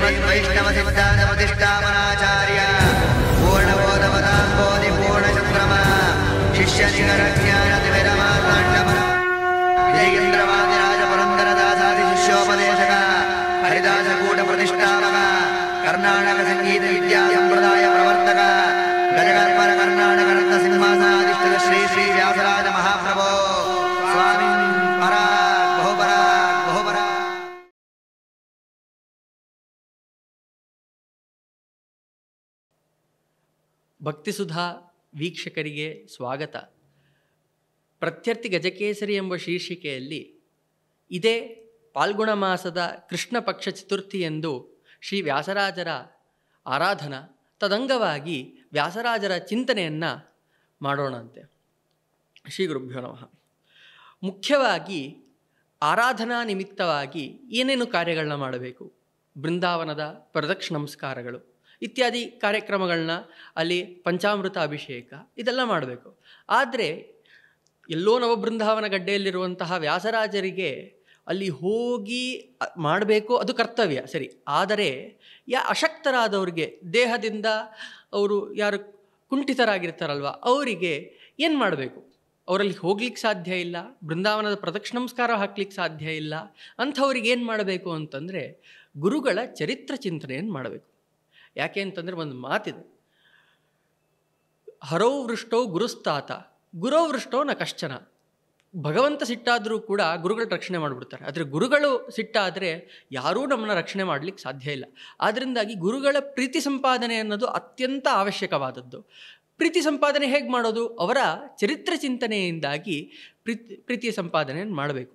श्रीमद्वैष्णवसिद्धान्तप्रतिष्ठापनाचार्य पूर्णबोधपदाम्बोधि पूर्णचन्द्रमा शिष्यनिगरज्ञानतिविरमार्ताण्डम विजयेन्द्रवादिराजपुरन्दरदासादि शिष्योपदेशक हरिदासकूटप्रतिष्ठापक कर्नाटकसङ्गीतविद्यासम्प्रदाय प्रवर्तक गजकर्पर कर्नाटकरत्नसिंहासनाधिष्ठित श्री श्री व्यासराज महाप्रभो स्वामी पराक् बहुपराक् बहुपराक्. ಭಕ್ತಿಸುಧಾ ವೀಕ್ಷಕರಿಗೆ ಸ್ವಾಗತ. ಪ್ರತ್ಯರ್ಥಿ ಗಜಕೇಸರಿ ಎಂಬ ಶೀರ್ಷಿಕೆಯಲ್ಲಿ ಇದೇ ಪಾಲ್ಗುಣ ಮಾಸದ ಕೃಷ್ಣ ಪಕ್ಷ ಚತುರ್ಥಿಯಂದು ಶ್ರೀ ವ್ಯಾಸರಾಜರ ಆರಾಧನಾ, ತದಂಗವಾಗಿ ವ್ಯಾಸರಾಜರ ಚಿಂತನೆಯನ್ನು ಮಾಡೋಣಂತೆ. ಶ್ರೀ ಗುರುಭ್ಯೋ ನಮಃ. ಮುಖ್ಯವಾಗಿ ಆರಾಧನಾ ನಿಮಿತ್ತವಾಗಿ ಏನೇನು ಕಾರ್ಯಗಳನ್ನ ಮಾಡಬೇಕು, ಬೃಂದಾವನದ ಪ್ರದಕ್ಷಿಣ ನಮಸ್ಕಾರಗಳು ಇತ್ಯಾದಿ ಕಾರ್ಯಕ್ರಮಗಳನ್ನ, ಅಲ್ಲಿ ಪಂಚಾಮೃತ ಅಭಿಷೇಕ ಇದೆಲ್ಲ ಮಾಡಬೇಕು. ಆದರೆ ಎಲ್ಲೋ ನವಬೃಂದಾವನ ಗಡ್ಡೆಯಲ್ಲಿರುವಂತಹ ವ್ಯಾಸರಾಜರಿಗೆ ಅಲ್ಲಿ ಹೋಗಿ ಮಾಡಬೇಕು, ಅದು ಕರ್ತವ್ಯ ಸರಿ. ಆದರೆ ಅಶಕ್ತರಾದವ್ರಿಗೆ, ದೇಹದಿಂದ ಅವರು ಯಾರು ಕುಂಠಿತರಾಗಿರ್ತಾರಲ್ವ, ಅವರಿಗೆ ಏನು ಮಾಡಬೇಕು? ಅವರಲ್ಲಿ ಹೋಗ್ಲಿಕ್ಕೆ ಸಾಧ್ಯ ಇಲ್ಲ, ಬೃಂದಾವನದ ಪ್ರದಕ್ಷಿಣ ನಮಸ್ಕಾರ ಹಾಕ್ಲಿಕ್ಕೆ ಸಾಧ್ಯ ಇಲ್ಲ. ಅಂಥವ್ರಿಗೆ ಏನು ಮಾಡಬೇಕು ಅಂತಂದರೆ ಗುರುಗಳ ಚರಿತ್ರ ಚಿಂತನೆಯನ್ನು ಮಾಡಬೇಕು. ಯಾಕೆ ಅಂತಂದರೆ ಒಂದು ಮಾತಿದೆ, ಹರೌ ವೃಷ್ಟೋ ಗುರುಸ್ತಾತ ಗುರೋ ವೃಷ್ಟೋ ನ ಕಶ್ಚನ. ಭಗವಂತ ಸಿಟ್ಟಾದರೂ ಕೂಡ ಗುರುಗಳು ರಕ್ಷಣೆ ಮಾಡಿಬಿಡ್ತಾರೆ, ಆದರೆ ಗುರುಗಳು ಸಿಟ್ಟಾದರೆ ಯಾರೂ ನಮ್ಮನ್ನು ರಕ್ಷಣೆ ಮಾಡಲಿಕ್ಕೆ ಸಾಧ್ಯ ಇಲ್ಲ. ಆದ್ದರಿಂದಾಗಿ ಗುರುಗಳ ಪ್ರೀತಿ ಸಂಪಾದನೆ ಅನ್ನೋದು ಅತ್ಯಂತ ಅವಶ್ಯಕವಾದದ್ದು. ಪ್ರೀತಿ ಸಂಪಾದನೆ ಹೇಗೆ ಮಾಡೋದು? ಅವರ ಚರಿತ್ರ ಚಿಂತನೆಯಿಂದಾಗಿ ಪ್ರೀತಿಯ ಸಂಪಾದನೆಯನ್ನು ಮಾಡಬೇಕು.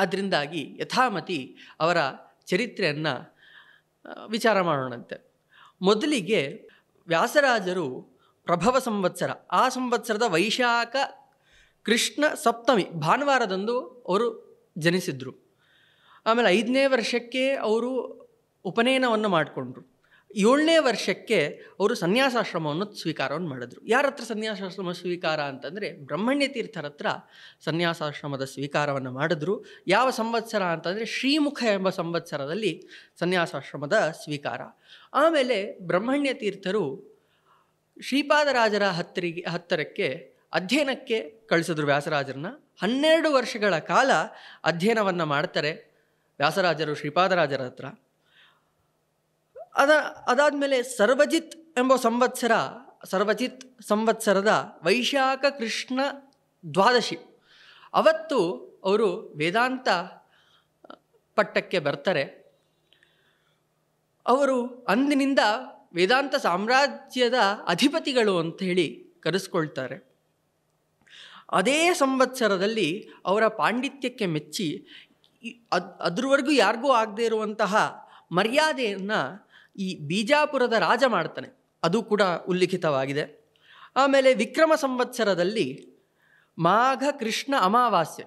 ಆದ್ದರಿಂದಾಗಿ ಯಥಾಮತಿ ಅವರ ಚರಿತ್ರೆಯನ್ನು ವಿಚಾರ ಮಾಡೋಣಂತೆ. ಮೊದಲಿಗೆ ವ್ಯಾಸರಾಜರು ಪ್ರಭವ ಸಂವತ್ಸರ, ಆ ಸಂವತ್ಸರದ ವೈಶಾಖ ಕೃಷ್ಣ ಸಪ್ತಮಿ ಭಾನುವಾರದಂದು ಅವರು ಜನಿಸಿದರು. ಆಮೇಲೆ 5ನೇ ವರ್ಷಕ್ಕೆ ಅವರು ಉಪನಯನವನ್ನು ಮಾಡಿಕೊಂಡ್ರು. 7ನೇ ವರ್ಷಕ್ಕೆ ಅವರು ಸನ್ಯಾಸಾಶ್ರಮವನ್ನು ಸ್ವೀಕಾರವನ್ನು ಮಾಡಿದ್ರು. ಯಾರ ಹತ್ರ ಸನ್ಯಾಸಾಶ್ರಮ ಸ್ವೀಕಾರ ಅಂತಂದರೆ ಬ್ರಹ್ಮಣ್ಯ ತೀರ್ಥರ ಹತ್ರ ಸನ್ಯಾಸಾಶ್ರಮದ ಸ್ವೀಕಾರವನ್ನು ಮಾಡಿದ್ರು. ಯಾವ ಸಂವತ್ಸರ ಅಂತಂದರೆ ಶ್ರೀಮುಖ ಎಂಬ ಸಂವತ್ಸರದಲ್ಲಿ ಸನ್ಯಾಸಾಶ್ರಮದ ಸ್ವೀಕಾರ. ಆಮೇಲೆ ಬ್ರಹ್ಮಣ್ಯ ತೀರ್ಥರು ಶ್ರೀಪಾದರಾಜರ ಹತ್ತಿರಕ್ಕೆ ಅಧ್ಯಯನಕ್ಕೆ ಕಳಿಸಿದ್ರು ವ್ಯಾಸರಾಜರನ್ನ. 12 ವರ್ಷಗಳ ಕಾಲ ಅಧ್ಯಯನವನ್ನು ಮಾಡ್ತಾರೆ ವ್ಯಾಸರಾಜರು ಶ್ರೀಪಾದರಾಜರ ಹತ್ರ. ಅದಾದಮೇಲೆ ಸರ್ವಜಿತ್ ಎಂಬ ಸರ್ವಜಿತ್ ಸಂವತ್ಸರದ ವೈಶಾಖ ಕೃಷ್ಣ ದ್ವಾದಶಿ ಅವತ್ತು ಅವರು ವೇದಾಂತ ಪಟ್ಟಕ್ಕೆ ಬರ್ತಾರೆ. ಅವರು ಅಂದಿನಿಂದ ವೇದಾಂತ ಸಾಮ್ರಾಜ್ಯದ ಅಧಿಪತಿಗಳು ಅಂತ ಹೇಳಿ ಕರೆಸ್ಕೊಳ್ತಾರೆ. ಅದೇ ಸಂವತ್ಸರದಲ್ಲಿ ಅವರ ಪಾಂಡಿತ್ಯಕ್ಕೆ ಮೆಚ್ಚಿ ಅದ್ರವರೆಗೂ ಯಾರಿಗೂ ಆಗದೇ ಇರುವಂತಹ ಮರ್ಯಾದೆಯನ್ನು ಈ ಬಿಜಾಪುರದ ರಾಜ ಮಾಡ್ತಾನೆ, ಅದು ಕೂಡ ಉಲ್ಲಿಖಿತವಾಗಿದೆ. ಆಮೇಲೆ ವಿಕ್ರಮ ಸಂವತ್ಸರದಲ್ಲಿ ಮಾಘ ಕೃಷ್ಣ ಅಮಾವಾಸ್ಯೆ,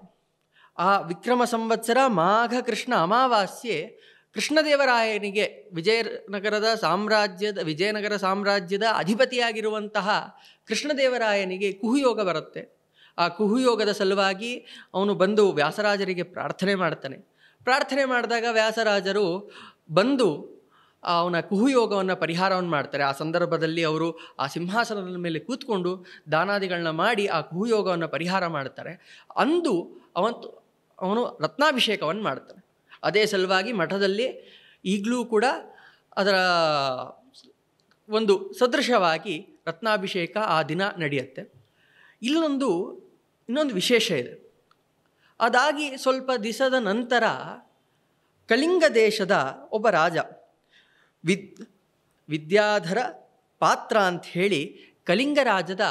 ಆ ವಿಕ್ರಮ ಸಂವತ್ಸರ ಮಾಘ ಕೃಷ್ಣ ಅಮಾವಾಸ್ಯೆ ಕೃಷ್ಣದೇವರಾಯನಿಗೆ ವಿಜಯನಗರ ಸಾಮ್ರಾಜ್ಯದ ಅಧಿಪತಿಯಾಗಿರುವಂತಹ ಕೃಷ್ಣದೇವರಾಯನಿಗೆ ಕುಹುಯೋಗ ಬರುತ್ತೆ. ಆ ಕುಹುಯೋಗದ ಸಲುವಾಗಿ ಅವನು ಬಂದು ವ್ಯಾಸರಾಜರಿಗೆ ಪ್ರಾರ್ಥನೆ ಮಾಡ್ತಾನೆ. ಪ್ರಾರ್ಥನೆ ಮಾಡಿದಾಗ ವ್ಯಾಸರಾಜರು ಬಂದು ಅವನ ಕುಹುಯೋಗವನ್ನು ಪರಿಹಾರವನ್ನು ಮಾಡ್ತಾರೆ. ಆ ಸಂದರ್ಭದಲ್ಲಿ ಅವರು ಆ ಸಿಂಹಾಸನದ ಮೇಲೆ ಕೂತ್ಕೊಂಡು ದಾನಾದಿಗಳನ್ನ ಮಾಡಿ ಆ ಕುಹುಯೋಗವನ್ನು ಪರಿಹಾರ ಮಾಡ್ತಾರೆ. ಅಂದು ಅವನು ರತ್ನಾಭಿಷೇಕವನ್ನು ಮಾಡ್ತಾನೆ. ಅದೇ ಸಲುವಾಗಿ ಮಠದಲ್ಲಿ ಈಗಲೂ ಕೂಡ ಅದರ ಒಂದು ಸದೃಶವಾಗಿ ರತ್ನಾಭಿಷೇಕ ಆ ದಿನ ನಡೆಯುತ್ತೆ. ಇನ್ನೊಂದು ವಿಶೇಷ ಇದೆ. ಅದಾಗಿ ಸ್ವಲ್ಪ ದಿವಸದ ನಂತರ ಕಳಿಂಗ ದೇಶದ ಒಬ್ಬ ರಾಜ ವಿದ್ಯಾಧರ ಪಾತ್ರ ಅಂತ ಹೇಳಿ ಕಳಿಂಗ ರಾಜ್ಯದ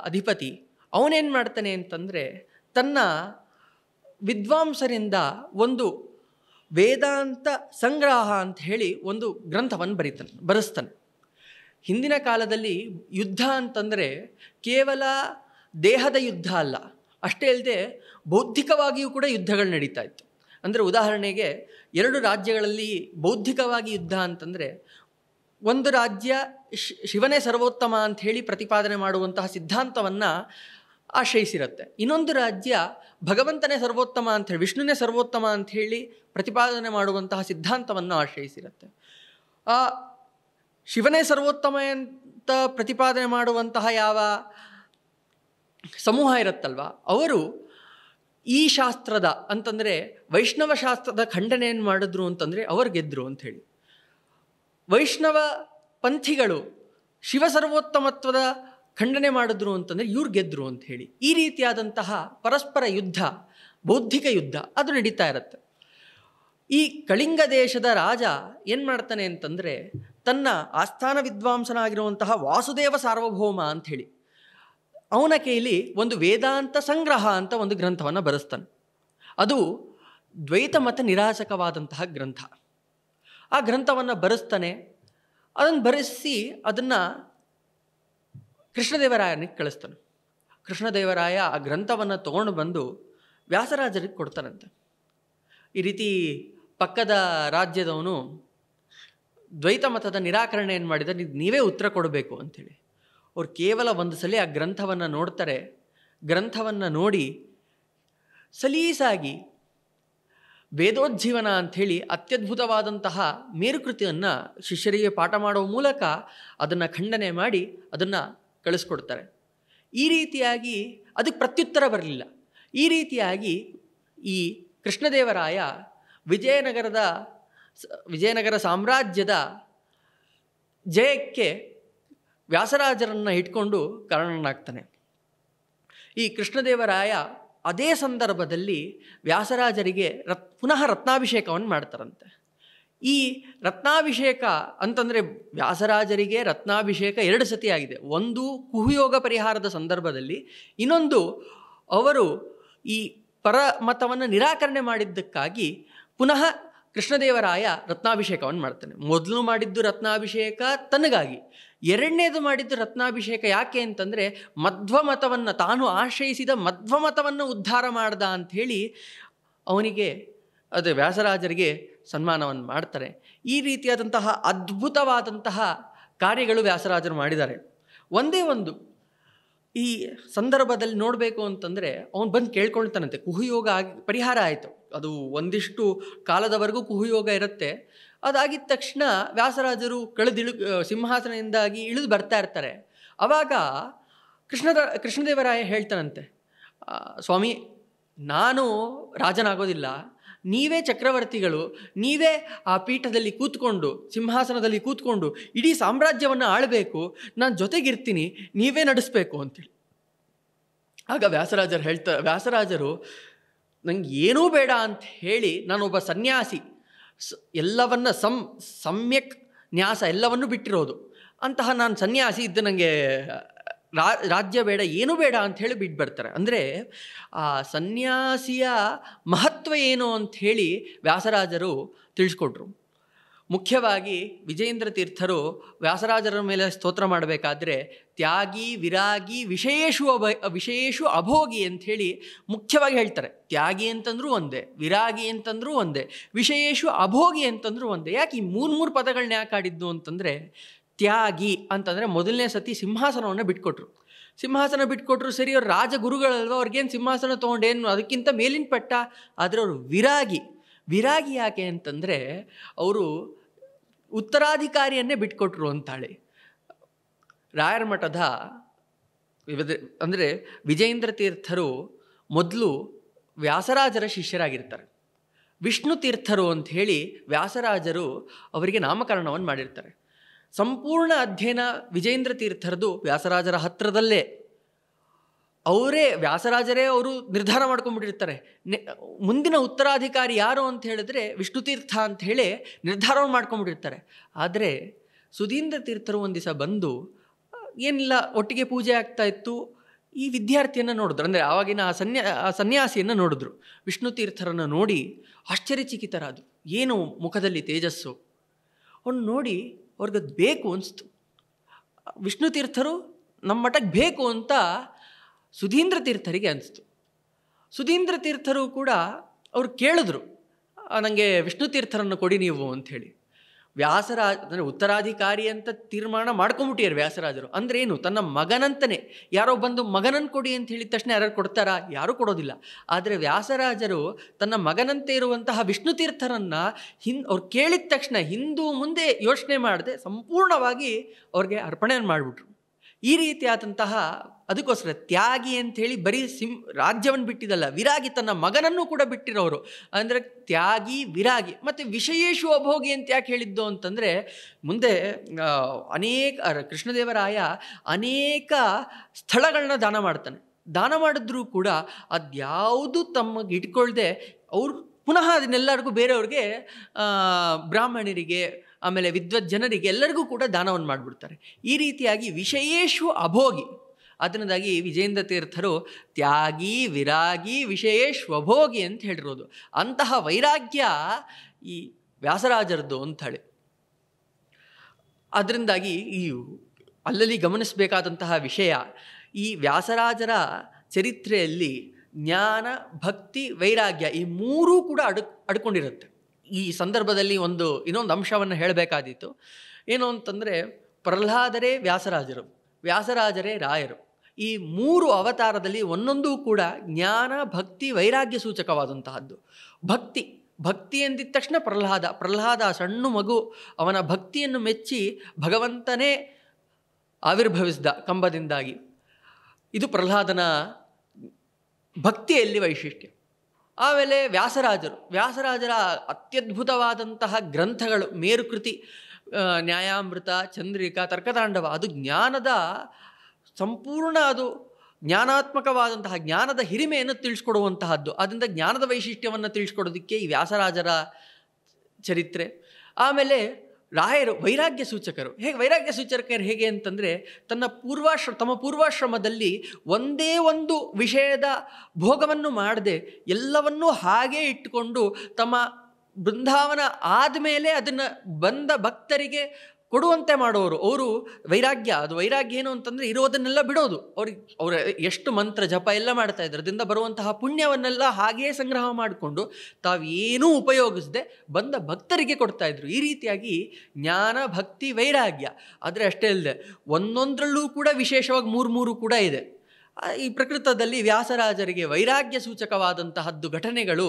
ಅಧಿಪತಿ, ಅವನೇನು ಮಾಡ್ತಾನೆ ಅಂತಂದರೆ ತನ್ನ ವಿದ್ವಾಂಸರಿಂದ ಒಂದು ವೇದಾಂತ ಸಂಗ್ರಹ ಅಂತ ಹೇಳಿ ಒಂದು ಗ್ರಂಥವನ್ನು ಬರೆಸ್ತಾನೆ. ಹಿಂದಿನ ಕಾಲದಲ್ಲಿ ಯುದ್ಧ ಅಂತಂದರೆ ಕೇವಲ ದೇಹದ ಯುದ್ಧ ಅಲ್ಲ, ಅಷ್ಟೇ ಅಲ್ಲದೆ ಬೌದ್ಧಿಕವಾಗಿಯೂ ಕೂಡ ಯುದ್ಧಗಳು ನಡೀತಾ ಇತ್ತು. ಅಂದರೆ ಉದಾಹರಣೆಗೆ 2 ರಾಜ್ಯಗಳಲ್ಲಿ ಬೌದ್ಧಿಕವಾಗಿ ಯುದ್ಧ ಅಂತಂದರೆ, ಒಂದು ರಾಜ್ಯ ಶಿವನೇ ಸರ್ವೋತ್ತಮ ಅಂತ ಹೇಳಿ ಪ್ರತಿಪಾದನೆ ಮಾಡುವಂತಹ ಸಿದ್ಧಾಂತವನ್ನು ಆಶ್ರಯಿಸಿರುತ್ತೆ. ಇನ್ನೊಂದು ರಾಜ್ಯ ಭಗವಂತನೇ ಸರ್ವೋತ್ತಮ ಅಂಥೇಳಿ, ವಿಷ್ಣುನೇ ಸರ್ವೋತ್ತಮ ಅಂಥೇಳಿ ಪ್ರತಿಪಾದನೆ ಮಾಡುವಂತಹ ಸಿದ್ಧಾಂತವನ್ನು ಆಶ್ರಯಿಸಿರುತ್ತೆ. ಆ ಶಿವನೇ ಸರ್ವೋತ್ತಮ ಅಂತ ಪ್ರತಿಪಾದನೆ ಮಾಡುವಂತಹ ಯಾವ ಸಮೂಹ ಇರುತ್ತಲ್ವ, ಅವರು ಈ ಶಾಸ್ತ್ರದ ಅಂತಂದರೆ ವೈಷ್ಣವ ಶಾಸ್ತ್ರದ ಖಂಡನೆಯನ್ನು ಮಾಡಿದ್ರು ಅಂತಂದರೆ ಅವರು ಗೆದ್ದರು ಅಂಥೇಳಿ. ವೈಷ್ಣವ ಪಂಥಿಗಳು ಶಿವ ಸರ್ವೋತ್ತಮತ್ವದ ಖಂಡನೆ ಮಾಡಿದ್ರು ಅಂತಂದರೆ ಇವ್ರು ಗೆದ್ದರು ಅಂಥೇಳಿ. ಈ ರೀತಿಯಾದಂತಹ ಪರಸ್ಪರ ಯುದ್ಧ, ಬೌದ್ಧಿಕ ಯುದ್ಧ ಅದು ನಡೀತಾ ಇರುತ್ತೆ. ಈ ಕಳಿಂಗ ದೇಶದ ರಾಜ ಏನು ಮಾಡ್ತಾನೆ ಅಂತಂದರೆ ತನ್ನ ಆಸ್ಥಾನ ವಿದ್ವಾಂಸನಾಗಿರುವಂತಹ ವಾಸುದೇವ ಸಾರ್ವಭೌಮ ಅಂಥೇಳಿ ಅವನ ಕೈಲಿ ಒಂದು ವೇದಾಂತ ಸಂಗ್ರಹ ಅಂತ ಒಂದು ಗ್ರಂಥವನ್ನು ಬರೆಸ್ತಾನೆ. ಅದು ದ್ವೈತ ಮತ ನಿರಾಸಕವಾದಂತಹ ಗ್ರಂಥ. ಆ ಗ್ರಂಥವನ್ನು ಬರೆಸ್ತಾನೆ. ಅದನ್ನು ಬರೆಸಿ ಅದನ್ನು ಕೃಷ್ಣದೇವರಾಯನಿಗೆ ಕಳಿಸ್ತಾನೆ. ಕೃಷ್ಣದೇವರಾಯ ಆ ಗ್ರಂಥವನ್ನು ತೊಗೊಂಡು ಬಂದು ವ್ಯಾಸರಾಜರಿಗೆ ಕೊಡ್ತಾನಂತೆ. ಈ ರೀತಿ ಪಕ್ಕದ ರಾಜ್ಯದವನು ದ್ವೈತ ಮತದ ನಿರಾಕರಣೆಯನ್ನು ಮಾಡಿದರೆ ನೀವೇ ಉತ್ತರ ಕೊಡಬೇಕು ಅಂಥೇಳಿ. ಅವ್ರು ಕೇವಲ ಒಂದು ಸಲ ಆ ಗ್ರಂಥವನ್ನು ನೋಡ್ತಾರೆ. ಗ್ರಂಥವನ್ನು ನೋಡಿ ಸಲೀಸಾಗಿ ವೇದೋಜ್ಜೀವನ ಅಂಥೇಳಿ ಅತ್ಯದ್ಭುತವಾದಂತಹ ಮೇರುಕೃತಿಯನ್ನು ಶಿಷ್ಯರಿಗೆ ಪಾಠ ಮಾಡುವ ಮೂಲಕ ಅದನ್ನು ಖಂಡನೆ ಮಾಡಿ ಅದನ್ನು ಕಳಿಸ್ಕೊಡ್ತಾರೆ. ಈ ರೀತಿಯಾಗಿ ಅದಕ್ಕೆ ಪ್ರತ್ಯುತ್ತರ ಬರಲಿಲ್ಲ. ಈ ರೀತಿಯಾಗಿ ಈ ಕೃಷ್ಣದೇವರಾಯ ವಿಜಯನಗರ ಸಾಮ್ರಾಜ್ಯದ ಜಯಕ್ಕೆ ವ್ಯಾಸರಾಜರನ್ನು ಇಟ್ಕೊಂಡು ಕಾರಣನಾಗ್ತಾನೆ. ಈ ಕೃಷ್ಣದೇವರಾಯ ಅದೇ ಸಂದರ್ಭದಲ್ಲಿ ವ್ಯಾಸರಾಜರಿಗೆ ಪುನಃ ರತ್ನಾಭಿಷೇಕವನ್ನು ಮಾಡ್ತಾರಂತೆ. ಈ ರತ್ನಾಭಿಷೇಕ ಅಂತಂದರೆ ವ್ಯಾಸರಾಜರಿಗೆ ರತ್ನಾಭಿಷೇಕ 2 ಸತಿ ಆಗಿದೆ. ಒಂದು ಕುಹುಯೋಗ ಪರಿಹಾರದ ಸಂದರ್ಭದಲ್ಲಿ, ಇನ್ನೊಂದು ಅವರು ಈ ಪರಮತವನ್ನು ನಿರಾಕರಣೆ ಮಾಡಿದ್ದಕ್ಕಾಗಿ ಪುನಃ ಕೃಷ್ಣದೇವರಾಯ ರತ್ನಾಭಿಷೇಕವನ್ನು ಮಾಡ್ತಾನೆ. ಮೊದಲು ಮಾಡಿದ್ದು ರತ್ನಾಭಿಷೇಕ ತನಗಾಗಿ, ಎರಡನೇದು ಮಾಡಿದ್ದು ರತ್ನಾಭಿಷೇಕ ಯಾಕೆ ಅಂತಂದರೆ ಮಧ್ವಮತವನ್ನು ತಾನು ಆಶ್ರಯಿಸಿದ ಮಧ್ವಮತವನ್ನು ಉದ್ಧಾರ ಮಾಡ್ದ ಅಂಥೇಳಿ ಅವನಿಗೆ ಅದೇ ವ್ಯಾಸರಾಜರಿಗೆ ಸನ್ಮಾನವನ್ನು ಮಾಡ್ತಾರೆ. ಈ ರೀತಿಯಾದಂತಹ ಅದ್ಭುತವಾದಂತಹ ಕಾರ್ಯಗಳು ವ್ಯಾಸರಾಜರು ಮಾಡಿದ್ದಾರೆ. ಒಂದೇ ಒಂದು ಈ ಸಂದರ್ಭದಲ್ಲಿ ನೋಡಬೇಕು ಅಂತಂದರೆ ಅವನು ಬಂದು ಕೇಳ್ಕೊಳ್ತಾನಂತೆ. ಕುಹುಯೋಗ ಪರಿಹಾರ ಆಯಿತು. ಅದು ಒಂದಿಷ್ಟು ಕಾಲದವರೆಗೂ ಕುಹುಯೋಗ ಇರುತ್ತೆ. ಅದಾಗಿದ್ದ ತಕ್ಷಣ ವ್ಯಾಸರಾಜರು ಸಿಂಹಾಸನದಿಂದಾಗಿ ಇಳಿದು ಬರ್ತಾ ಇರ್ತಾರೆ. ಆವಾಗ ಕೃಷ್ಣದೇವರಾಯ ಹೇಳ್ತಾನಂತೆ, ಸ್ವಾಮಿ, ನಾನು ರಾಜನಾಗೋದಿಲ್ಲ, ನೀವೇ ಚಕ್ರವರ್ತಿಗಳು, ನೀವೇ ಆ ಪೀಠದಲ್ಲಿ ಕೂತ್ಕೊಂಡು ಸಿಂಹಾಸನದಲ್ಲಿ ಕೂತ್ಕೊಂಡು ಇಡೀ ಸಾಮ್ರಾಜ್ಯವನ್ನು ಆಳಬೇಕು, ನಾನು ಜೊತೆಗಿರ್ತೀನಿ, ನೀವೇ ನಡೆಸಬೇಕು ಅಂತೇಳಿ. ಆಗ ವ್ಯಾಸರಾಜರು ನಂಗೆ ಏನೂ ಬೇಡ ಅಂತ ಹೇಳಿ, ನಾನೊಬ್ಬ ಸನ್ಯಾಸಿ, ಎಲ್ಲವನ್ನ ಸಮ್ಯಕ್ ನ್ಯಾಸ ಎಲ್ಲವನ್ನೂ ಬಿಟ್ಟಿರೋದು ಅಂತಹ ನಾನು ಸನ್ಯಾಸಿ ಇದ್ದು ನನಗೆ ರಾಜ್ಯ ಬೇಡ, ಏನೂ ಬೇಡ ಅಂಥೇಳಿ ಬಿಟ್ಟು ಬರ್ತಾರೆ. ಅಂದರೆ ಆ ಸನ್ಯಾಸಿಯ ಮಹತ್ವ ಏನು ಅಂಥೇಳಿ ವ್ಯಾಸರಾಜರು ತಿಳಿಸ್ಕೊಟ್ರು. ಮುಖ್ಯವಾಗಿ ವಿಜಯೇಂದ್ರ ತೀರ್ಥರು ವ್ಯಾಸರಾಜರ ಮೇಲೆ ಸ್ತೋತ್ರ ಮಾಡಬೇಕಾದ್ರೆ ತ್ಯಾಗಿ ವಿರಾಗಿ ವಿಷಯೇಷು ಅಭೋಗಿ ಅಂಥೇಳಿ ಮುಖ್ಯವಾಗಿ ಹೇಳ್ತಾರೆ. ತ್ಯಾಗಿ ಅಂತಂದ್ರೂ ಒಂದೇ, ವಿರಾಗಿ ಅಂತಂದ್ರೂ ಒಂದೇ, ವಿಷಯೇಷು ಅಭೋಗಿ ಅಂತಂದ್ರೂ ಒಂದೇ. ಯಾಕೆ ಈ ಮೂರು ಪದಗಳನ್ನ ಯಾಕೆ ಆಡಿದ್ದು ಅಂತಂದರೆ, ತ್ಯಾಗಿ ಅಂತಂದರೆ ಮೊದಲನೇ ಸತಿ ಸಿಂಹಾಸನವನ್ನು ಬಿಟ್ಕೊಟ್ರು. ಸಿಂಹಾಸನ ಬಿಟ್ಕೊಟ್ರು, ಸರಿ, ಅವ್ರು ರಾಜಗುರುಗಳಲ್ವ, ಅವ್ರಿಗೇನು ಸಿಂಹಾಸನ ತೊಗೊಂಡೇನು ಅದಕ್ಕಿಂತ ಮೇಲಿನ ಪಟ್ಟ. ಆದರೆ ಅವರು ವಿರಾಗಿ ಯಾಕೆ ಅಂತಂದರೆ ಅವರು ಉತ್ತರಾಧಿಕಾರಿಯನ್ನೇ ಬಿಟ್ಕೊಟ್ರು ಅಂತಾಳೆ. ರಾಯರ ಮಠದ ಅಂದರೆ ವಿಜಯೇಂದ್ರ ತೀರ್ಥರು ಮೊದಲು ವ್ಯಾಸರಾಜರ ಶಿಷ್ಯರಾಗಿರ್ತಾರೆ. ವಿಷ್ಣು ತೀರ್ಥರು ಅಂಥೇಳಿ ವ್ಯಾಸರಾಜರು ಅವರಿಗೆ ನಾಮಕರಣವನ್ನು ಮಾಡಿರ್ತಾರೆ. ಸಂಪೂರ್ಣ ಅಧ್ಯಯನ ವಿಜಯೇಂದ್ರ ತೀರ್ಥರದು ವ್ಯಾಸರಾಜರ ಹತ್ತಿರದಲ್ಲೇ. ವ್ಯಾಸರಾಜರೇ ಅವರು ನಿರ್ಧಾರ ಮಾಡ್ಕೊಂಡ್ಬಿಟ್ಟಿರ್ತಾರೆ. ಮುಂದಿನ ಉತ್ತರಾಧಿಕಾರಿ ಯಾರು ಅಂತ ಹೇಳಿದ್ರೆ ವಿಷ್ಣು ತೀರ್ಥ ಅಂಥೇಳಿ ನಿರ್ಧಾರವನ್ನು ಮಾಡ್ಕೊಂಡ್ಬಿಟ್ಟಿರ್ತಾರೆ. ಆದರೆ ಸುಧೀಂದ್ರ ತೀರ್ಥರು ಒಂದು ದಿವಸ ಬಂದು, ಏನಿಲ್ಲ, ಒಟ್ಟಿಗೆ ಪೂಜೆ ಆಗ್ತಾ ಇತ್ತು, ಈ ವಿದ್ಯಾರ್ಥಿಯನ್ನು ನೋಡಿದ್ರು, ಅಂದರೆ ಆವಾಗಿನ ಆ ಸನ್ಯಾಸಿಯನ್ನು ನೋಡಿದ್ರು. ವಿಷ್ಣು ತೀರ್ಥರನ್ನು ನೋಡಿ ಆಶ್ಚರ್ಯಚಕಿತರಾದರು. ಏನು ಮುಖದಲ್ಲಿ ತೇಜಸ್ಸು! ಅವನು ನೋಡಿ ಅವ್ರಿಗದು ಬೇಕು ಅನಿಸ್ತು. ವಿಷ್ಣು ತೀರ್ಥರು ನಮ್ಮ ಮಠಕ್ಕೆ ಬೇಕು ಅಂತ ಸುಧೀಂದ್ರ ತೀರ್ಥರಿಗೆ ಅನಿಸ್ತು. ಸುಧೀಂದ್ರ ತೀರ್ಥರು ಕೂಡ ಅವ್ರು ಕೇಳಿದ್ರು, ನನಗೆ ವಿಷ್ಣು ತೀರ್ಥರನ್ನು ಕೊಡಿ ನೀವು ಅಂಥೇಳಿ. ಅಂದರೆ ಉತ್ತರಾಧಿಕಾರಿ ಅಂತ ತೀರ್ಮಾನ ಮಾಡ್ಕೊಂಬಿಟ್ಟಿದ್ದಾರೆ ವ್ಯಾಸರಾಜರು. ಅಂದ್ರೆ ಏನು, ತನ್ನ ಮಗನಂತನೇ, ಯಾರೋ ಬಂದು ಮಗನನ್ನು ಕೊಡಿ ಅಂತ ಹೇಳಿದ ತಕ್ಷಣ ಯಾರು ಕೊಡ್ತಾರಾ? ಯಾರೂ ಕೊಡೋದಿಲ್ಲ. ಆದರೆ ವ್ಯಾಸರಾಜರು ತನ್ನ ಮಗನಂತೆ ಇರುವಂತಹ ವಿಷ್ಣು ತೀರ್ಥರನ್ನ ಅವ್ರು ಕೇಳಿದ ತಕ್ಷಣ ಹಿಂದೂ ಮುಂದೆ ಯೋಚನೆ ಮಾಡದೆ ಸಂಪೂರ್ಣವಾಗಿ ಅವ್ರಿಗೆ ಅರ್ಪಣೆ ಮಾಡಿಬಿಟ್ರು. ಈ ರೀತಿಯಾದಂತಹ, ಅದಕ್ಕೋಸ್ಕರ ತ್ಯಾಗಿ ಅಂಥೇಳಿ ಬರೀ ರಾಜ್ಯವನ್ನು ಬಿಟ್ಟಿದ್ದಲ್ಲ, ವಿರಾಗಿ ತನ್ನ ಮಗನನ್ನು ಕೂಡ ಬಿಟ್ಟಿರೋರು. ಅಂದರೆ ತ್ಯಾಗಿ, ವಿರಾಗಿ. ಮತ್ತು ವಿಷಯೇಶು ಅಭೋಗಿ ಅಂತ ಯಾಕೆ ಹೇಳಿದ್ದು ಅಂತಂದರೆ, ಮುಂದೆ ಕೃಷ್ಣದೇವರಾಯ ಅನೇಕ ಸ್ಥಳಗಳನ್ನ ದಾನ ಮಾಡ್ತಾನೆ. ದಾನ ಮಾಡಿದ್ರೂ ಕೂಡ ಅದ್ಯಾವುದು ತಮಗೆ ಇಟ್ಕೊಳ್ದೆ ಅವರು ಪುನಃ ಅದನ್ನೆಲ್ಲರಿಗೂ ಬೇರೆಯವ್ರಿಗೆ, ಬ್ರಾಹ್ಮಣರಿಗೆ, ಆಮೇಲೆ ವಿದ್ವಜ್ಜನರಿಗೆ ಎಲ್ಲರಿಗೂ ಕೂಡ ದಾನವನ್ನು ಮಾಡಿಬಿಡ್ತಾರೆ. ಈ ರೀತಿಯಾಗಿ ವಿಷಯೇಶು ಅಭೋಗಿ. ಅದರಿಂದಾಗಿ ವಿಜೇಂದ್ರ ತೀರ್ಥರು ತ್ಯಾಗಿ, ವಿರಾಗಿ, ವಿಷಯೇಶ್ವಭೋಗಿ ಅಂತ ಹೇಳಿರೋದು. ಅಂತಹ ವೈರಾಗ್ಯ ಈ ವ್ಯಾಸರಾಜರದ್ದು ಅಂಥೇಳಿ. ಅದರಿಂದಾಗಿ ಅಲ್ಲಲ್ಲಿ ಗಮನಿಸಬೇಕಾದಂತಹ ವಿಷಯ, ಈ ವ್ಯಾಸರಾಜರ ಚರಿತ್ರೆಯಲ್ಲಿ ಜ್ಞಾನ, ಭಕ್ತಿ, ವೈರಾಗ್ಯ ಈ ಮೂರೂ ಕೂಡ ಅಡ್ಕೊಂಡಿರುತ್ತೆ. ಈ ಸಂದರ್ಭದಲ್ಲಿ ಇನ್ನೊಂದು ಅಂಶವನ್ನು ಹೇಳಬೇಕಾದೀತು. ಏನು ಅಂತಂದರೆ, ಪ್ರಹ್ಲಾದರೇ ವ್ಯಾಸರಾಜರು, ವ್ಯಾಸರಾಜರೇ ರಾಯರು. ಈ ಮೂರು ಅವತಾರದಲ್ಲಿ ಒಂದೊಂದೂ ಕೂಡ ಜ್ಞಾನ, ಭಕ್ತಿ, ವೈರಾಗ್ಯ ಸೂಚಕವಾದಂತಹದ್ದು. ಭಕ್ತಿ ಎಂದಿದ ತಕ್ಷಣ ಪ್ರಹ್ಲಾದ ಸಣ್ಣ ಮಗು, ಅವನ ಭಕ್ತಿಯನ್ನು ಮೆಚ್ಚಿ ಭಗವಂತನೇ ಆವಿರ್ಭವಿಸಿದ ಕಂಬದಿಂದಾಗಿ. ಇದು ಪ್ರಹ್ಲಾದನ ಭಕ್ತಿಯಲ್ಲಿ ವೈಶಿಷ್ಟ್ಯ. ಆಮೇಲೆ ವ್ಯಾಸರಾಜರ ಅತ್ಯದ್ಭುತವಾದಂತಹ ಗ್ರಂಥಗಳು, ಮೇರುಕೃತಿ, ನ್ಯಾಯಾಮೃತ, ಚಂದ್ರಿಕಾ, ತರ್ಕತಾಂಡವ, ಅದು ಜ್ಞಾನದ ಸಂಪೂರ್ಣ, ಅದು ಜ್ಞಾನಾತ್ಮಕವಾದಂತಹ ಜ್ಞಾನದ ಹಿರಿಮೆಯನ್ನು ತಿಳಿಸ್ಕೊಡುವಂತಹದ್ದು. ಅದರಿಂದ ಜ್ಞಾನದ ವೈಶಿಷ್ಟ್ಯವನ್ನು ತಿಳಿಸ್ಕೊಡೋದಕ್ಕೆ ಈ ವ್ಯಾಸರಾಜರ ಚರಿತ್ರೆ. ಆಮೇಲೆ ರಾಯರು ವೈರಾಗ್ಯ ಸೂಚಕರು. ವೈರಾಗ್ಯ ಸೂಚಕರು ಹೇಗೆ ಅಂತಂದರೆ, ತಮ್ಮ ಪೂರ್ವಾಶ್ರಮದಲ್ಲಿ ಒಂದೇ ಒಂದು ವಿಷಯದ ಭೋಗವನ್ನು ಮಾಡದೆ ಎಲ್ಲವನ್ನೂ ಹಾಗೇ ಇಟ್ಟುಕೊಂಡು ತಮ್ಮ ಬೃಂದಾವನ ಆದಮೇಲೆ ಅದನ್ನು ಬಂದ ಭಕ್ತರಿಗೆ ಕೊಡುವಂತೆ ಮಾಡೋರು. ಅವರು ವೈರಾಗ್ಯ ಏನು ಅಂತಂದರೆ, ಇರೋದನ್ನೆಲ್ಲ ಬಿಡೋದು. ಅವ್ರು ಎಷ್ಟು ಮಂತ್ರ ಜಪ ಎಲ್ಲ ಮಾಡ್ತಾ ಇದ್ರು, ಅದರಿಂದ ಬರುವಂತಹ ಪುಣ್ಯವನ್ನೆಲ್ಲ ಹಾಗೇ ಸಂಗ್ರಹ ಮಾಡಿಕೊಂಡು ತಾವೇನೂ ಉಪಯೋಗಿಸದೆ ಬಂದ ಭಕ್ತರಿಗೆ ಕೊಡ್ತಾಯಿದ್ರು. ಈ ರೀತಿಯಾಗಿ ಜ್ಞಾನ, ಭಕ್ತಿ, ವೈರಾಗ್ಯ. ಆದರೆ ಅಷ್ಟೇ ಅಲ್ಲದೆ ಒಂದೊಂದರಲ್ಲೂ ಕೂಡ ವಿಶೇಷವಾಗಿ ಮೂರು ಕೂಡ ಇದೆ. ಈ ಪ್ರಕೃತದಲ್ಲಿ ವ್ಯಾಸರಾಜರಿಗೆ ವೈರಾಗ್ಯ ಸೂಚಕವಾದಂತಹದ್ದು ಘಟನೆಗಳು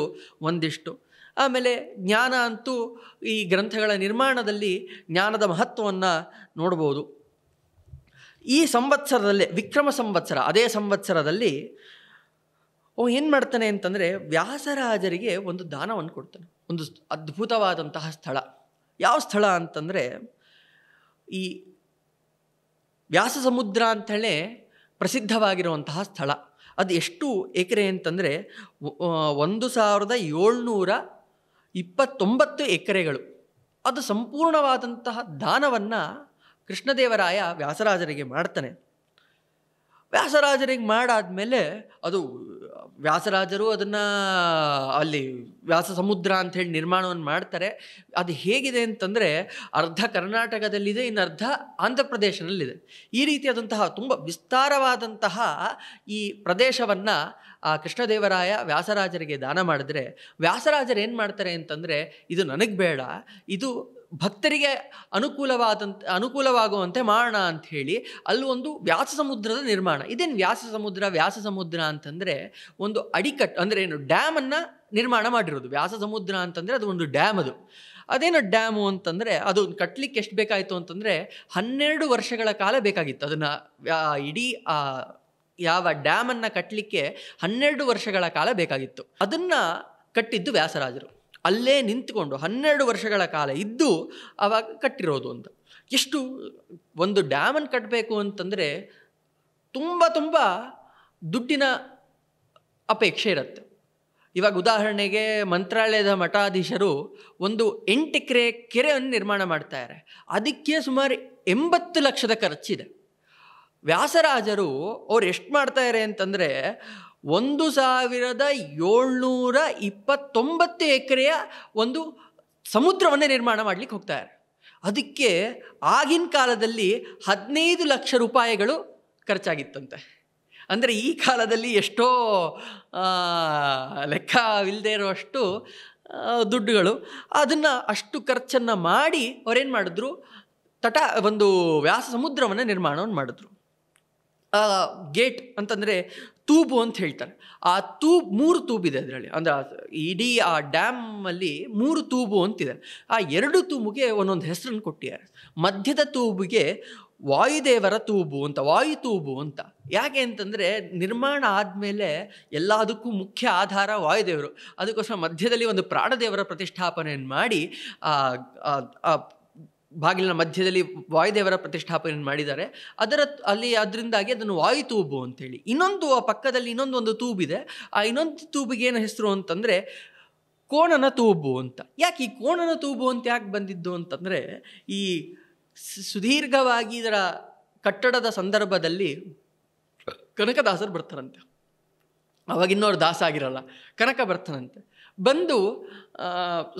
ಒಂದಿಷ್ಟು. ಆಮೇಲೆ ಜ್ಞಾನ ಅಂತೂ ಈ ಗ್ರಂಥಗಳ ನಿರ್ಮಾಣದಲ್ಲಿ ಜ್ಞಾನದ ಮಹತ್ವವನ್ನು ನೋಡ್ಬೋದು. ಈ ಸಂವತ್ಸರದಲ್ಲೇ, ವಿಕ್ರಮ ಸಂವತ್ಸರ, ಅದೇ ಸಂವತ್ಸರದಲ್ಲಿ ಏನು ಮಾಡ್ತಾನೆ ಅಂತಂದರೆ, ವ್ಯಾಸರಾಜರಿಗೆ ಒಂದು ದಾನವನ್ನು ಕೊಡ್ತಾನೆ. ಒಂದು ಅದ್ಭುತವಾದಂತಹ ಸ್ಥಳ. ಯಾವ ಸ್ಥಳ ಅಂತಂದರೆ, ಈ ವ್ಯಾಸ ಸಮುದ್ರ ಅಂಥೇಳಿ ಪ್ರಸಿದ್ಧವಾಗಿರುವಂತಹ ಸ್ಥಳ. ಅದು ಎಷ್ಟು ಎಕರೆ ಅಂತಂದರೆ 1729 ಎಕರೆಗಳು. ಅದು ಸಂಪೂರ್ಣವಾದಂತಹ ದಾನವನ್ನು ಕೃಷ್ಣದೇವರಾಯ ವ್ಯಾಸರಾಜರಿಗೆ ಮಾಡ್ತಾನೆ. ವ್ಯಾಸರಾಜರಿಗೆ ಮಾಡಾದ್ಮೇಲೆ ಅದು ವ್ಯಾಸರಾಜರು ಅದನ್ನು ಅಲ್ಲಿ ವ್ಯಾಸ ಸಮುದ್ರ ಅಂಥೇಳಿ ನಿರ್ಮಾಣವನ್ನು ಮಾಡ್ತಾರೆ. ಅದು ಹೇಗಿದೆ ಅಂತಂದರೆ, ಅರ್ಧ ಕರ್ನಾಟಕದಲ್ಲಿದೆ, ಇನ್ನು ಅರ್ಧ ಆಂಧ್ರ ಪ್ರದೇಶದಲ್ಲಿದೆ. ಈ ರೀತಿಯಾದಂತಹ ತುಂಬ ವಿಸ್ತಾರವಾದಂತಹ ಈ ಪ್ರದೇಶವನ್ನು ಆ ಕೃಷ್ಣದೇವರಾಯ ವ್ಯಾಸರಾಜರಿಗೆ ದಾನ ಮಾಡಿದ್ರೆ, ವ್ಯಾಸರಾಜರು ಏನು ಮಾಡ್ತಾರೆ ಅಂತಂದರೆ, ಇದು ನನಗೆ ಬೇಡ, ಇದು ಭಕ್ತರಿಗೆ ಅನುಕೂಲವಾಗುವಂತೆ ಮಾಡೋಣ ಅಂಥೇಳಿ ಅಲ್ಲಿ ಒಂದು ವ್ಯಾಸ ಸಮುದ್ರದ ನಿರ್ಮಾಣ. ಇದೇನು ವ್ಯಾಸ ಸಮುದ್ರ ಅಂತಂದರೆ ಒಂದು ಅಡಿಕಟ್ಟು, ಅಂದರೆ ಏನು, ಡ್ಯಾಮನ್ನು ನಿರ್ಮಾಣ ಮಾಡಿರೋದು. ವ್ಯಾಸ ಸಮುದ್ರ ಅಂತಂದರೆ ಅದು ಒಂದು ಡ್ಯಾಮ್. ಅದೇನು ಡ್ಯಾಮು ಅಂತಂದರೆ, ಅದು ಕಟ್ಟಲಿಕ್ಕೆ ಎಷ್ಟು ಬೇಕಾಯಿತು ಅಂತಂದರೆ 12 ವರ್ಷಗಳ ಕಾಲ ಬೇಕಾಗಿತ್ತು. ಅದನ್ನು ಇಡೀ ಯಾವ ಡ್ಯಾಮನ್ನು ಕಟ್ಟಲಿಕ್ಕೆ 12 ವರ್ಷಗಳ ಕಾಲ ಬೇಕಾಗಿತ್ತು. ಅದನ್ನು ಕಟ್ಟಿದ್ದು ವ್ಯಾಸರಾಜರು. ಅಲ್ಲೇ ನಿಂತ್ಕೊಂಡು 12 ವರ್ಷಗಳ ಕಾಲ ಇದ್ದು ಆವಾಗ ಕಟ್ಟಿರೋದು ಅಂತ. ಎಷ್ಟು ಒಂದು ಡ್ಯಾಮನ್ನು ಕಟ್ಟಬೇಕು ಅಂತಂದರೆ ತುಂಬ ದುಡ್ಡಿನ ಅಪೇಕ್ಷೆ ಇರುತ್ತೆ. ಇವಾಗ ಉದಾಹರಣೆಗೆ ಮಂತ್ರಾಲಯದ ಮಠಾಧೀಶರು ಒಂದು 8 ಎಕರೆ ಕೆರೆಯನ್ನು ನಿರ್ಮಾಣ ಮಾಡ್ತಾರೆ. ಅದಕ್ಕೆ ಸುಮಾರು 80 ಲಕ್ಷದ ಖರ್ಚಿದೆ. ವ್ಯಾಸರಾಜರು ಅವ್ರು ಎಷ್ಟು ಮಾಡ್ತಾರೆ ಅಂತಂದರೆ 1729 ಎಕರೆಯ ಒಂದು ಸಮುದ್ರವನ್ನೇ ನಿರ್ಮಾಣ ಮಾಡಲಿಕ್ಕೆ ಹೋಗ್ತಾರೆ. ಅದಕ್ಕೆ ಆಗಿನ ಕಾಲದಲ್ಲಿ 15 ಲಕ್ಷ ರೂಪಾಯಿಗಳು ಖರ್ಚಾಗಿತ್ತಂತೆ. ಅಂದರೆ ಈ ಕಾಲದಲ್ಲಿ ಎಷ್ಟೋ ಲೆಕ್ಕವಿಲ್ಲದೆ ಇರುವಷ್ಟು ದುಡ್ಡುಗಳು. ಅದನ್ನು ಅಷ್ಟು ಖರ್ಚನ್ನು ಮಾಡಿ ಅವರೇನು ಮಾಡಿದ್ರು, ಒಂದು ವ್ಯಾಸ ಸಮುದ್ರವನ್ನು ನಿರ್ಮಾಣವನ್ನು ಮಾಡಿದ್ರು. ಗೇಟ್ ಅಂತಂದರೆ ತೂಬು ಅಂತ ಹೇಳ್ತಾರೆ. ಆ 3 ತೂಬಿದೆ ಅದರಲ್ಲಿ, ಅಂದರೆ ಇಡೀ ಆ ಡ್ಯಾಮಲ್ಲಿ 3 ತೂಬು ಅಂತಿದೆ. ಆ 2 ತೂಬಿಗೆ ಒಂದೊಂದು ಹೆಸರನ್ನು ಕೊಟ್ಟಿದ್ದಾರೆ. ಮಧ್ಯದ ತೂಬಿಗೆ ವಾಯುದೇವರ ತೂಬು ಅಂತ, ವಾಯು ತೂಬು ಅಂತ. ಯಾಕೆ ಅಂತಂದರೆ ನಿರ್ಮಾಣ ಆದಮೇಲೆ ಎಲ್ಲದಕ್ಕೂ ಮುಖ್ಯ ಆಧಾರ ವಾಯುದೇವರು. ಅದಕ್ಕೋಸ್ಕರ ಮಧ್ಯದಲ್ಲಿ ಒಂದು ಪ್ರಾಣದೇವರ ಪ್ರತಿಷ್ಠಾಪನೆಯನ್ನು ಮಾಡಿ ಬಾಗಿಲಿನ ಮಧ್ಯದಲ್ಲಿ ವಾಯುದೇವರ ಪ್ರತಿಷ್ಠಾಪನೆ ಮಾಡಿದ್ದಾರೆ. ಅದರಿಂದಾಗಿ ಅದನ್ನು ವಾಯು ತೂಬು ಅಂತೇಳಿ. ಇನ್ನೊಂದು ಆ ಪಕ್ಕದಲ್ಲಿ ಇನ್ನೊಂದು ತೂಬಿದೆ. ಆ ಇನ್ನೊಂದು ತೂಬಿಗೆ ಏನು ಹೆಸರು ಅಂತಂದರೆ ಕೋಣನ ತೂಬು ಅಂತ. ಯಾಕೆ ಈ ಕೋಣನ ತೂಬು ಅಂತ ಯಾಕೆ ಬಂದಿದ್ದು ಅಂತಂದರೆ, ಈ ಸುದೀರ್ಘವಾಗಿ ಇದರ ಕಟ್ಟಡದ ಸಂದರ್ಭದಲ್ಲಿ ಕನಕದಾಸರು ಬರ್ತಾರಂತೆ. ಅವಾಗಿನ್ನೋರು ದಾಸ ಆಗಿರಲ್ಲ, ಕನಕ ಬರ್ತಾನಂತೆ. ಬಂದು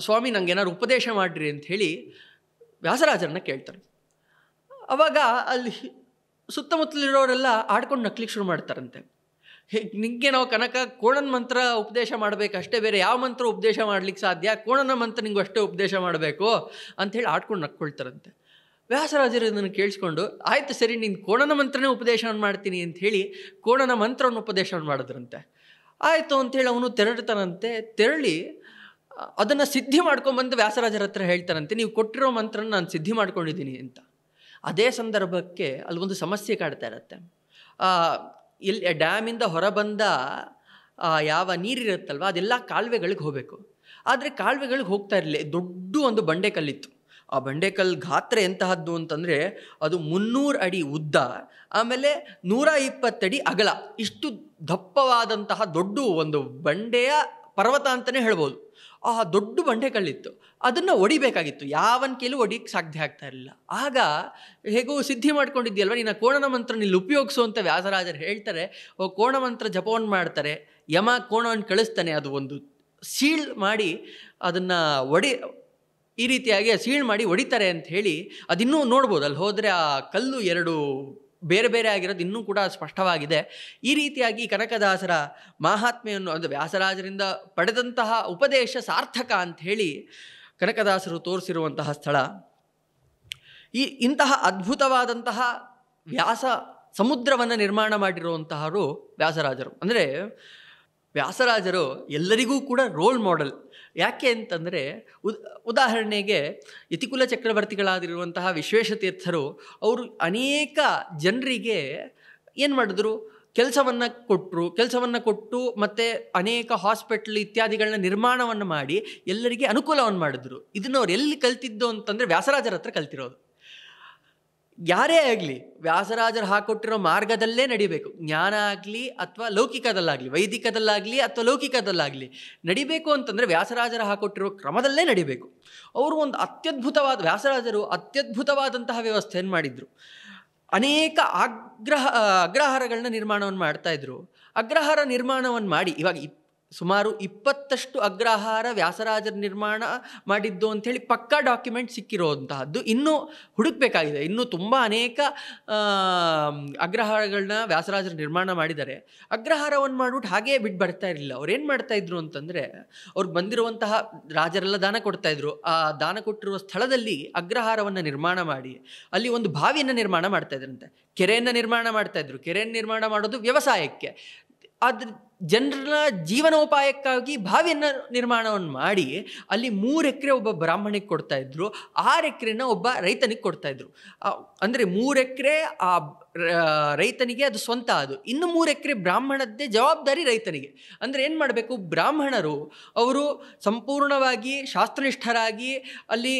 ಸ್ವಾಮಿ ನನಗೇನಾದ್ರು ಉಪದೇಶ ಮಾಡಿರಿ ಅಂಥೇಳಿ ವ್ಯಾಸರಾಜರನ್ನ ಕೇಳ್ತಾರೆ. ಅವಾಗ ಅಲ್ಲಿ ಸುತ್ತಮುತ್ತಲಿರೋರೆಲ್ಲ ಆಡ್ಕೊಂಡು ನಕ್ಲಿಕ್ಕೆ ಶುರು ಮಾಡ್ತಾರಂತೆ. ನಿಮಗೆ ನಾವು ಕೋಣನ ಮಂತ್ರ ಉಪದೇಶ ಮಾಡಬೇಕಷ್ಟೇ, ಬೇರೆ ಯಾವ ಮಂತ್ರ ಉಪದೇಶ ಮಾಡ್ಲಿಕ್ಕೆ ಸಾಧ್ಯ? ಕೋಣನ ಮಂತ್ರ ನಿಂಗೂ ಅಷ್ಟೇ ಉಪದೇಶ ಮಾಡಬೇಕು ಅಂಥೇಳಿ ಆಡ್ಕೊಂಡು ನಕ್ಕೊಳ್ತಾರಂತೆ. ವ್ಯಾಸರಾಜರು ಇದನ್ನು ಕೇಳಿಸ್ಕೊಂಡು, ಆಯಿತು ಸರಿ, ನೀನು ಕೋಣನ ಮಂತ್ರನೇ ಉಪದೇಶವನ್ನು ಮಾಡ್ತೀನಿ ಅಂಥೇಳಿ ಕೋಣನ ಮಂತ್ರವನ್ನು ಉಪದೇಶವನ್ನು ಮಾಡಿದ್ರಂತೆ. ಆಯಿತು ಅಂಥೇಳಿ ಅವನು ತೆರಳ್ತಾನಂತೆ. ತೆರಳಿ ಅದನ್ನು ಸಿದ್ಧಿ ಮಾಡ್ಕೊಂಬಂದು ವ್ಯಾಸರಾಜರ ಹತ್ರ ಹೇಳ್ತಾನಂತೆ, ನೀವು ಕೊಟ್ಟಿರೋ ಮಂತ್ರನ ನಾನು ಸಿದ್ಧಿ ಮಾಡ್ಕೊಂಡಿದ್ದೀನಿ ಅಂತ. ಅದೇ ಸಂದರ್ಭಕ್ಕೆ ಅಲ್ಲೊಂದು ಸಮಸ್ಯೆ ಕಾಡ್ತಾ ಇರುತ್ತೆ. ಇಲ್ಲಿ ಡ್ಯಾಮಿಂದ ಹೊರಬಂದ ಯಾವ ನೀರಿರುತ್ತಲ್ವ ಅದೆಲ್ಲ ಕಾಲುವೆಗಳಿಗೆ ಹೋಗಬೇಕು. ಆದರೆ ಕಾಲುವೆಗಳಿಗೆ ಹೋಗ್ತಾ ಇರಲಿಲ್ಲ. ದೊಡ್ಡ ಒಂದು ಬಂಡೆಕಲ್ಲಿತ್ತು. ಆ ಬಂಡೆಕಲ್ಲು ಗಾತ್ರ ಎಂತಹದ್ದು ಅಂತಂದರೆ ಅದು 300 ಅಡಿ ಉದ್ದ, ಆಮೇಲೆ 120 ಅಡಿ ಅಗಲ. ಇಷ್ಟು ದಪ್ಪವಾದಂತಹ ದೊಡ್ಡ ಒಂದು ಬಂಡೆಯ ಪರ್ವತ ಅಂತಲೇ ಹೇಳ್ಬೋದು. ಆ ದೊಡ್ಡ ಬಂಡೆಕಲ್ಲಿತ್ತು. ಅದನ್ನು ಒಡಿಬೇಕಾಗಿತ್ತು. ಯಾವನ ಕೈಲೂ ಒಡಿಯಕ್ಕೆ ಸಾಧ್ಯ ಆಗ್ತಾ ಇರಲಿಲ್ಲ. ಆಗ ಹೇಗೋ ಸಿದ್ಧಿ ಮಾಡ್ಕೊಂಡಿದ್ಯಲ್ವ, ನೀನು ಕೋಣ ಮಂತ್ರ ಇಲ್ಲಿ ಉಪಯೋಗಿಸು ಅಂತ ವ್ಯಾಸರಾಜರು ಹೇಳ್ತಾರೆ. ಕೋಣ ಮಂತ್ರ ಜಪವನ್ನು ಮಾಡ್ತಾರೆ. ಯಮ ಕೋಣವನ್ನು ಕಳಿಸ್ತಾನೆ. ಅದು ಒಂದು ಸೀಳ್ ಮಾಡಿ ಅದನ್ನು ಈ ರೀತಿಯಾಗಿ ಸೀಳ್ ಮಾಡಿ ಹೊಡಿತಾರೆ ಅಂತ ಹೇಳಿ ಅದಿನ್ನೂ ನೋಡ್ಬೋದು. ಅಲ್ಲಿ ಹೋದರೆ ಆ ಕಲ್ಲು 2 ಬೇರೆ ಬೇರೆ ಆಗಿರೋದು ಇನ್ನೂ ಕೂಡ ಸ್ಪಷ್ಟವಾಗಿದೆ. ಈ ರೀತಿಯಾಗಿ ಕನಕದಾಸರ ಮಾಹಾತ್ಮೆಯನ್ನು, ಅಂದರೆ ವ್ಯಾಸರಾಜರಿಂದ ಪಡೆದಂತಹ ಉಪದೇಶ ಸಾರ್ಥಕ ಅಂಥೇಳಿ ಕನಕದಾಸರು ತೋರಿಸಿರುವಂತಹ ಸ್ಥಳ. ಇಂತಹ ಅದ್ಭುತವಾದಂತಹ ವ್ಯಾಸ ಸಮುದ್ರವನ್ನು ನಿರ್ಮಾಣ ಮಾಡಿರುವಂತಹವರು ವ್ಯಾಸರಾಜರು. ಅಂದರೆ ವ್ಯಾಸರಾಜರು ಎಲ್ಲರಿಗೂ ಕೂಡ ರೋಲ್ ಮಾಡೆಲ್. ಯಾಕೆ ಅಂತಂದರೆ ಉದಾಹರಣೆಗೆ ಯತಿಕುಲ ಚಕ್ರವರ್ತಿಗಳಾಗಿರುವಂತಹ ವಿಶ್ವೇಶತೀರ್ಥರು ಅವರು ಅನೇಕ ಜನರಿಗೆ ಏನು ಮಾಡಿದ್ರು, ಕೆಲಸವನ್ನು ಕೊಟ್ಟು ಮತ್ತು ಅನೇಕ ಹಾಸ್ಪಿಟ್ಲ್ ಇತ್ಯಾದಿಗಳನ್ನ ನಿರ್ಮಾಣವನ್ನು ಮಾಡಿ ಎಲ್ಲರಿಗೆ ಅನುಕೂಲವನ್ನು ಮಾಡಿದ್ರು. ಇದನ್ನು ಅವ್ರು ಎಲ್ಲಿ ಕಲ್ತಿದ್ದು ಅಂತಂದರೆ ವ್ಯಾಸರಾಜರ ಹತ್ರ ಕಲ್ತಿರೋದು. ಯಾರೇ ಆಗಲಿ ವ್ಯಾಸರಾಜರು ಹಾಕೊಟ್ಟಿರೋ ಮಾರ್ಗದಲ್ಲೇ ನಡಿಬೇಕು. ಜ್ಞಾನ ಆಗಲಿ ಅಥವಾ ಲೌಕಿಕದಲ್ಲಾಗಲಿ, ವೈದಿಕದಲ್ಲಾಗಲಿ ಅಥವಾ ಲೌಕಿಕದಲ್ಲಾಗಲಿ ನಡಿಬೇಕು ಅಂತಂದರೆ ವ್ಯಾಸರಾಜರು ಹಾಕೊಟ್ಟಿರೋ ಕ್ರಮದಲ್ಲೇ ನಡಿಬೇಕು. ಅವರು ಒಂದು ವ್ಯಾಸರಾಜರು ಅತ್ಯದ್ಭುತವಾದಂತಹ ವ್ಯವಸ್ಥೆಯನ್ನು ಮಾಡಿದರು. ಅನೇಕ ಅಗ್ರಹಾರಗಳನ್ನ ನಿರ್ಮಾಣವನ್ನು ಮಾಡ್ತಾಯಿದ್ರು. ಅಗ್ರಹಾರ ನಿರ್ಮಾಣವನ್ನು ಮಾಡಿ ಇವಾಗ ಸುಮಾರು 20 ಅಗ್ರಹಾರ ವ್ಯಾಸರಾಜರ ನಿರ್ಮಾಣ ಮಾಡಿದ್ದು ಅಂಥೇಳಿ ಪಕ್ಕಾ ಡಾಕ್ಯುಮೆಂಟ್ ಸಿಕ್ಕಿರೋಂತಹದ್ದು. ಇನ್ನೂ ಹುಡುಕಬೇಕಾಗಿದೆ. ಇನ್ನೂ ತುಂಬ ಅನೇಕ ಅಗ್ರಹಾರಗಳನ್ನ ವ್ಯಾಸರಾಜರು ನಿರ್ಮಾಣ ಮಾಡಿದ್ದಾರೆ. ಅಗ್ರಹಾರವನ್ನು ಮಾಡಿಬಿಟ್ಟು ಹಾಗೇ ಬಿಟ್ಟು ಬರ್ತಾ ಇರಲಿಲ್ಲ. ಅವ್ರು ಏನು ಮಾಡ್ತಾಯಿದ್ರು ಅಂತಂದರೆ, ಅವ್ರಿಗೆ ಬಂದಿರುವಂತಹ ರಾಜರೆಲ್ಲ ದಾನ ಕೊಡ್ತಾಯಿದ್ರು. ಆ ದಾನ ಕೊಟ್ಟಿರುವ ಸ್ಥಳದಲ್ಲಿ ಅಗ್ರಹಾರವನ್ನು ನಿರ್ಮಾಣ ಮಾಡಿ ಅಲ್ಲಿ ಒಂದು ಬಾವಿಯನ್ನು ನಿರ್ಮಾಣ ಮಾಡ್ತಾಯಿದ್ರಂತೆ. ಕೆರೆಯನ್ನು ನಿರ್ಮಾಣ ಮಾಡ್ತಾಯಿದ್ರು. ಕೆರೆಯನ್ನು ನಿರ್ಮಾಣ ಮಾಡೋದು ವ್ಯವಸಾಯಕ್ಕೆ, ಅದ್ರ ಜನರ ಜೀವನೋಪಾಯಕ್ಕಾಗಿ ಬಾವಿಯನ್ನು ನಿರ್ಮಾಣವನ್ನು ಮಾಡಿ ಅಲ್ಲಿ 3 ಎಕರೆ ಒಬ್ಬ ಬ್ರಾಹ್ಮಣಿಗೆ ಕೊಡ್ತಾಯಿದ್ರು, 6 ಎಕರೆನ ಒಬ್ಬ ರೈತನಿಗೆ ಕೊಡ್ತಾಯಿದ್ರು. ಅಂದರೆ 3 ಎಕರೆ ಆ ರೈತನಿಗೆ ಅದು ಸ್ವಂತ, ಅದು ಇನ್ನು 3 ಎಕರೆ ಬ್ರಾಹ್ಮಣದ್ದೇ ಜವಾಬ್ದಾರಿ ರೈತನಿಗೆ. ಅಂದರೆ ಏನು ಮಾಡಬೇಕು, ಬ್ರಾಹ್ಮಣರು ಅವರು ಸಂಪೂರ್ಣವಾಗಿ ಶಾಸ್ತ್ರನಿಷ್ಠರಾಗಿ ಅಲ್ಲಿ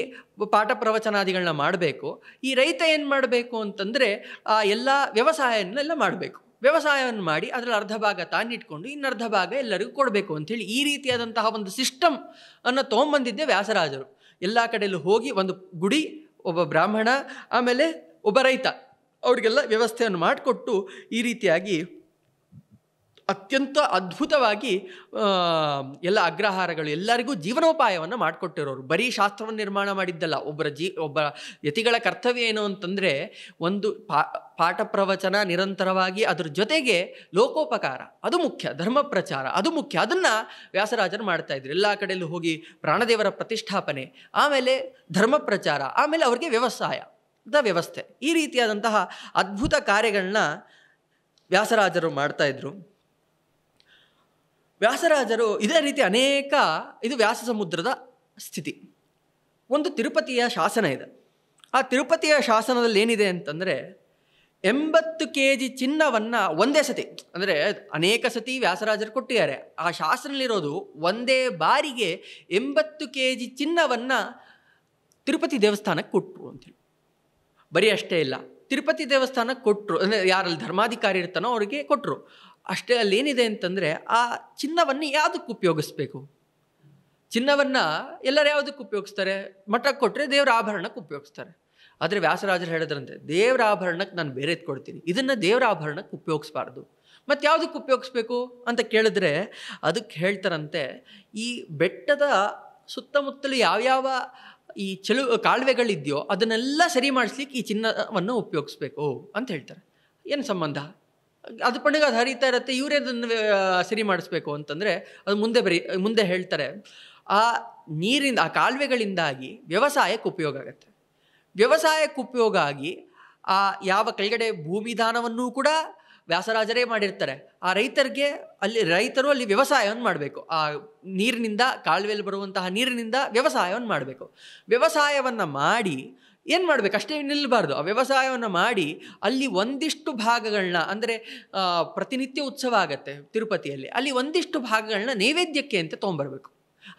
ಪಾಠ ಪ್ರವಚನಾದಿಗಳನ್ನ ಮಾಡಬೇಕು. ಈ ರೈತ ಏನು ಮಾಡಬೇಕು ಅಂತಂದರೆ ಆ ಎಲ್ಲ ವ್ಯವಸಾಯವನ್ನೆಲ್ಲ ಮಾಡಬೇಕು. ವ್ಯವಸಾಯವನ್ನು ಮಾಡಿ ಅದರಲ್ಲಿ ಅರ್ಧ ಭಾಗ ತಾನಿಟ್ಕೊಂಡು ಇನ್ನರ್ಧ ಭಾಗ ಎಲ್ಲರಿಗೂ ಕೊಡಬೇಕು ಅಂಥೇಳಿ ಈ ರೀತಿಯಾದಂತಹ ಒಂದು ಸಿಸ್ಟಮ್ ಅನ್ನು ತೊಗೊಂಬಂದಿದ್ದೆ ವ್ಯಾಸರಾಜರು. ಎಲ್ಲ ಕಡೆಯಲ್ಲೂ ಹೋಗಿ ಒಂದು ಗುಡಿ, ಒಬ್ಬ ಬ್ರಾಹ್ಮಣ, ಆಮೇಲೆ ಒಬ್ಬ ರೈತ, ಅವ್ರಿಗೆಲ್ಲ ವ್ಯವಸ್ಥೆಯನ್ನು ಮಾಡಿಕೊಟ್ಟು ಈ ರೀತಿಯಾಗಿ ಅತ್ಯಂತ ಅದ್ಭುತವಾಗಿ ಎಲ್ಲ ಅಗ್ರಹಾರಗಳು ಎಲ್ಲರಿಗೂ ಜೀವನೋಪಾಯವನ್ನು ಮಾಡಿಕೊಟ್ಟಿರೋರು. ಬರೀ ಶಾಸ್ತ್ರವನ್ನು ನಿರ್ಮಾಣ ಮಾಡಿದ್ದಲ್ಲ. ಒಬ್ಬ ಯತಿಗಳ ಕರ್ತವ್ಯ ಏನು ಅಂತಂದರೆ ಒಂದು ಪಾಠ ಪ್ರವಚನ ನಿರಂತರವಾಗಿ, ಅದ್ರ ಜೊತೆಗೆ ಲೋಕೋಪಕಾರ ಅದು ಮುಖ್ಯ, ಧರ್ಮ ಪ್ರಚಾರ ಅದು ಮುಖ್ಯ. ಅದನ್ನು ವ್ಯಾಸರಾಜರು ಮಾಡ್ತಾಯಿದ್ರು. ಎಲ್ಲ ಕಡೆಯಲ್ಲೂ ಹೋಗಿ ಪ್ರಾಣದೇವರ ಪ್ರತಿಷ್ಠಾಪನೆ, ಆಮೇಲೆ ಧರ್ಮ ಪ್ರಚಾರ, ಆಮೇಲೆ ಅವ್ರಿಗೆ ವ್ಯವಸಾಯದ ವ್ಯವಸ್ಥೆ, ಈ ರೀತಿಯಾದಂತಹ ಅದ್ಭುತ ಕಾರ್ಯಗಳನ್ನ ವ್ಯಾಸರಾಜರು ಮಾಡ್ತಾಯಿದ್ರು. ವ್ಯಾಸರಾಜರು ಇದೇ ರೀತಿ ಅನೇಕ, ಇದು ವ್ಯಾಸ ಸಮುದ್ರದ ಸ್ಥಿತಿ. ಒಂದು ತಿರುಪತಿಯ ಶಾಸನ ಇದೆ. ಆ ತಿರುಪತಿಯ ಶಾಸನದಲ್ಲಿ ಏನಿದೆ ಅಂತಂದರೆ 80 kg ಚಿನ್ನವನ್ನು ಒಂದೇ ಸತಿ, ಅಂದರೆ ಅನೇಕ ಸತಿ ವ್ಯಾಸರಾಜರು ಕೊಟ್ಟಿದ್ದಾರೆ. ಆ ಶಾಸನದಲ್ಲಿರೋದು ಒಂದೇ ಬಾರಿಗೆ 80 kg ಚಿನ್ನವನ್ನು ತಿರುಪತಿ ದೇವಸ್ಥಾನಕ್ಕೆ ಕೊಟ್ಟರು ಅಂತೇಳಿ. ಬರೀ ಅಷ್ಟೇ ಇಲ್ಲ, ತಿರುಪತಿ ದೇವಸ್ಥಾನಕ್ಕೆ ಕೊಟ್ಟರು ಅಂದರೆ ಯಾರಲ್ಲಿ ಧರ್ಮಾಧಿಕಾರಿ ಇರ್ತಾನೋ ಅವರಿಗೆ ಕೊಟ್ಟರು. ಅಷ್ಟೇ ಅಲ್ಲಿ ಏನಿದೆ ಅಂತಂದರೆ ಆ ಚಿನ್ನವನ್ನು ಯಾವುದಕ್ಕೆ ಉಪಯೋಗಿಸ್ಬೇಕು? ಚಿನ್ನವನ್ನು ಎಲ್ಲರೂ ಯಾವುದಕ್ಕೆ ಉಪಯೋಗಿಸ್ತಾರೆ? ಮಠಕ್ಕೆ ಕೊಟ್ಟರೆ ದೇವರ ಆಭರಣಕ್ಕೆ ಉಪಯೋಗಿಸ್ತಾರೆ. ಆದರೆ ವ್ಯಾಸರಾಜರು ಹೇಳಿದ್ರಂತೆ, ದೇವರ ಆಭರಣಕ್ಕೆ ನಾನು ಬೇರೆದು ಕೊಡ್ತೀನಿ, ಇದನ್ನು ದೇವರ ಆಭರಣಕ್ಕೆ ಉಪಯೋಗಿಸ್ಬಾರ್ದು. ಮತ್ತು ಯಾವುದಕ್ಕೆ ಉಪಯೋಗಿಸ್ಬೇಕು ಅಂತ ಕೇಳಿದ್ರೆ ಅದಕ್ಕೆ ಹೇಳ್ತಾರಂತೆ, ಈ ಬೆಟ್ಟದ ಸುತ್ತಮುತ್ತಲು ಯಾವ್ಯಾವ ಈ ಕಾಲುವೆಗಳಿದೆಯೋ ಅದನ್ನೆಲ್ಲ ಸರಿ ಮಾಡಿಸ್ಲಿಕ್ಕೆ ಈ ಚಿನ್ನವನ್ನು ಉಪಯೋಗಿಸ್ಬೇಕು ಅಂತ ಹೇಳ್ತಾರೆ. ಏನು ಸಂಬಂಧ? ಅದು ಪಣಿಗೆ ಅದು ಹರಿತಾ ಇರುತ್ತೆ, ಇವರೇ ಅದನ್ನು ಸರಿ ಮಾಡಿಸ್ಬೇಕು ಅಂತಂದರೆ ಅದು ಮುಂದೆ ಹೇಳ್ತಾರೆ, ಆ ನೀರಿಂದ, ಆ ಕಾಲುವೆಗಳಿಂದಾಗಿ ವ್ಯವಸಾಯಕ್ಕೆ ಉಪಯೋಗ ಆಗುತ್ತೆ. ವ್ಯವಸಾಯಕ್ಕೆ ಉಪಯೋಗ ಆಗಿ ಆ ಯಾವ ಕೆಳಗಡೆ ಭೂಮಿ ದಾನವನ್ನು ಕೂಡ ವ್ಯಾಸರಾಜರೇ ಮಾಡಿರ್ತಾರೆ. ಆ ರೈತರು ಅಲ್ಲಿ ವ್ಯವಸಾಯವನ್ನು ಮಾಡಬೇಕು. ಆ ನೀರಿನಿಂದ, ಕಾಲುವೆಯಲ್ಲಿ ಬರುವಂತಹ ನೀರಿನಿಂದ ವ್ಯವಸಾಯವನ್ನು ಮಾಡಬೇಕು. ವ್ಯವಸಾಯವನ್ನು ಮಾಡಿ ಏನು ಮಾಡಬೇಕು? ಅಷ್ಟೇ ನಿಲ್ಲಬಾರ್ದು. ಆ ವ್ಯವಸಾಯವನ್ನು ಮಾಡಿ ಅಲ್ಲಿ ಒಂದಿಷ್ಟು ಭಾಗಗಳನ್ನ, ಅಂದರೆ ಪ್ರತಿನಿತ್ಯ ಉತ್ಸವ ಆಗುತ್ತೆ ತಿರುಪತಿಯಲ್ಲಿ, ಅಲ್ಲಿ ಒಂದಿಷ್ಟು ಭಾಗಗಳನ್ನ ನೈವೇದ್ಯಕ್ಕೆ ಅಂತ ತೊಗೊಂಬರ್ಬೇಕು.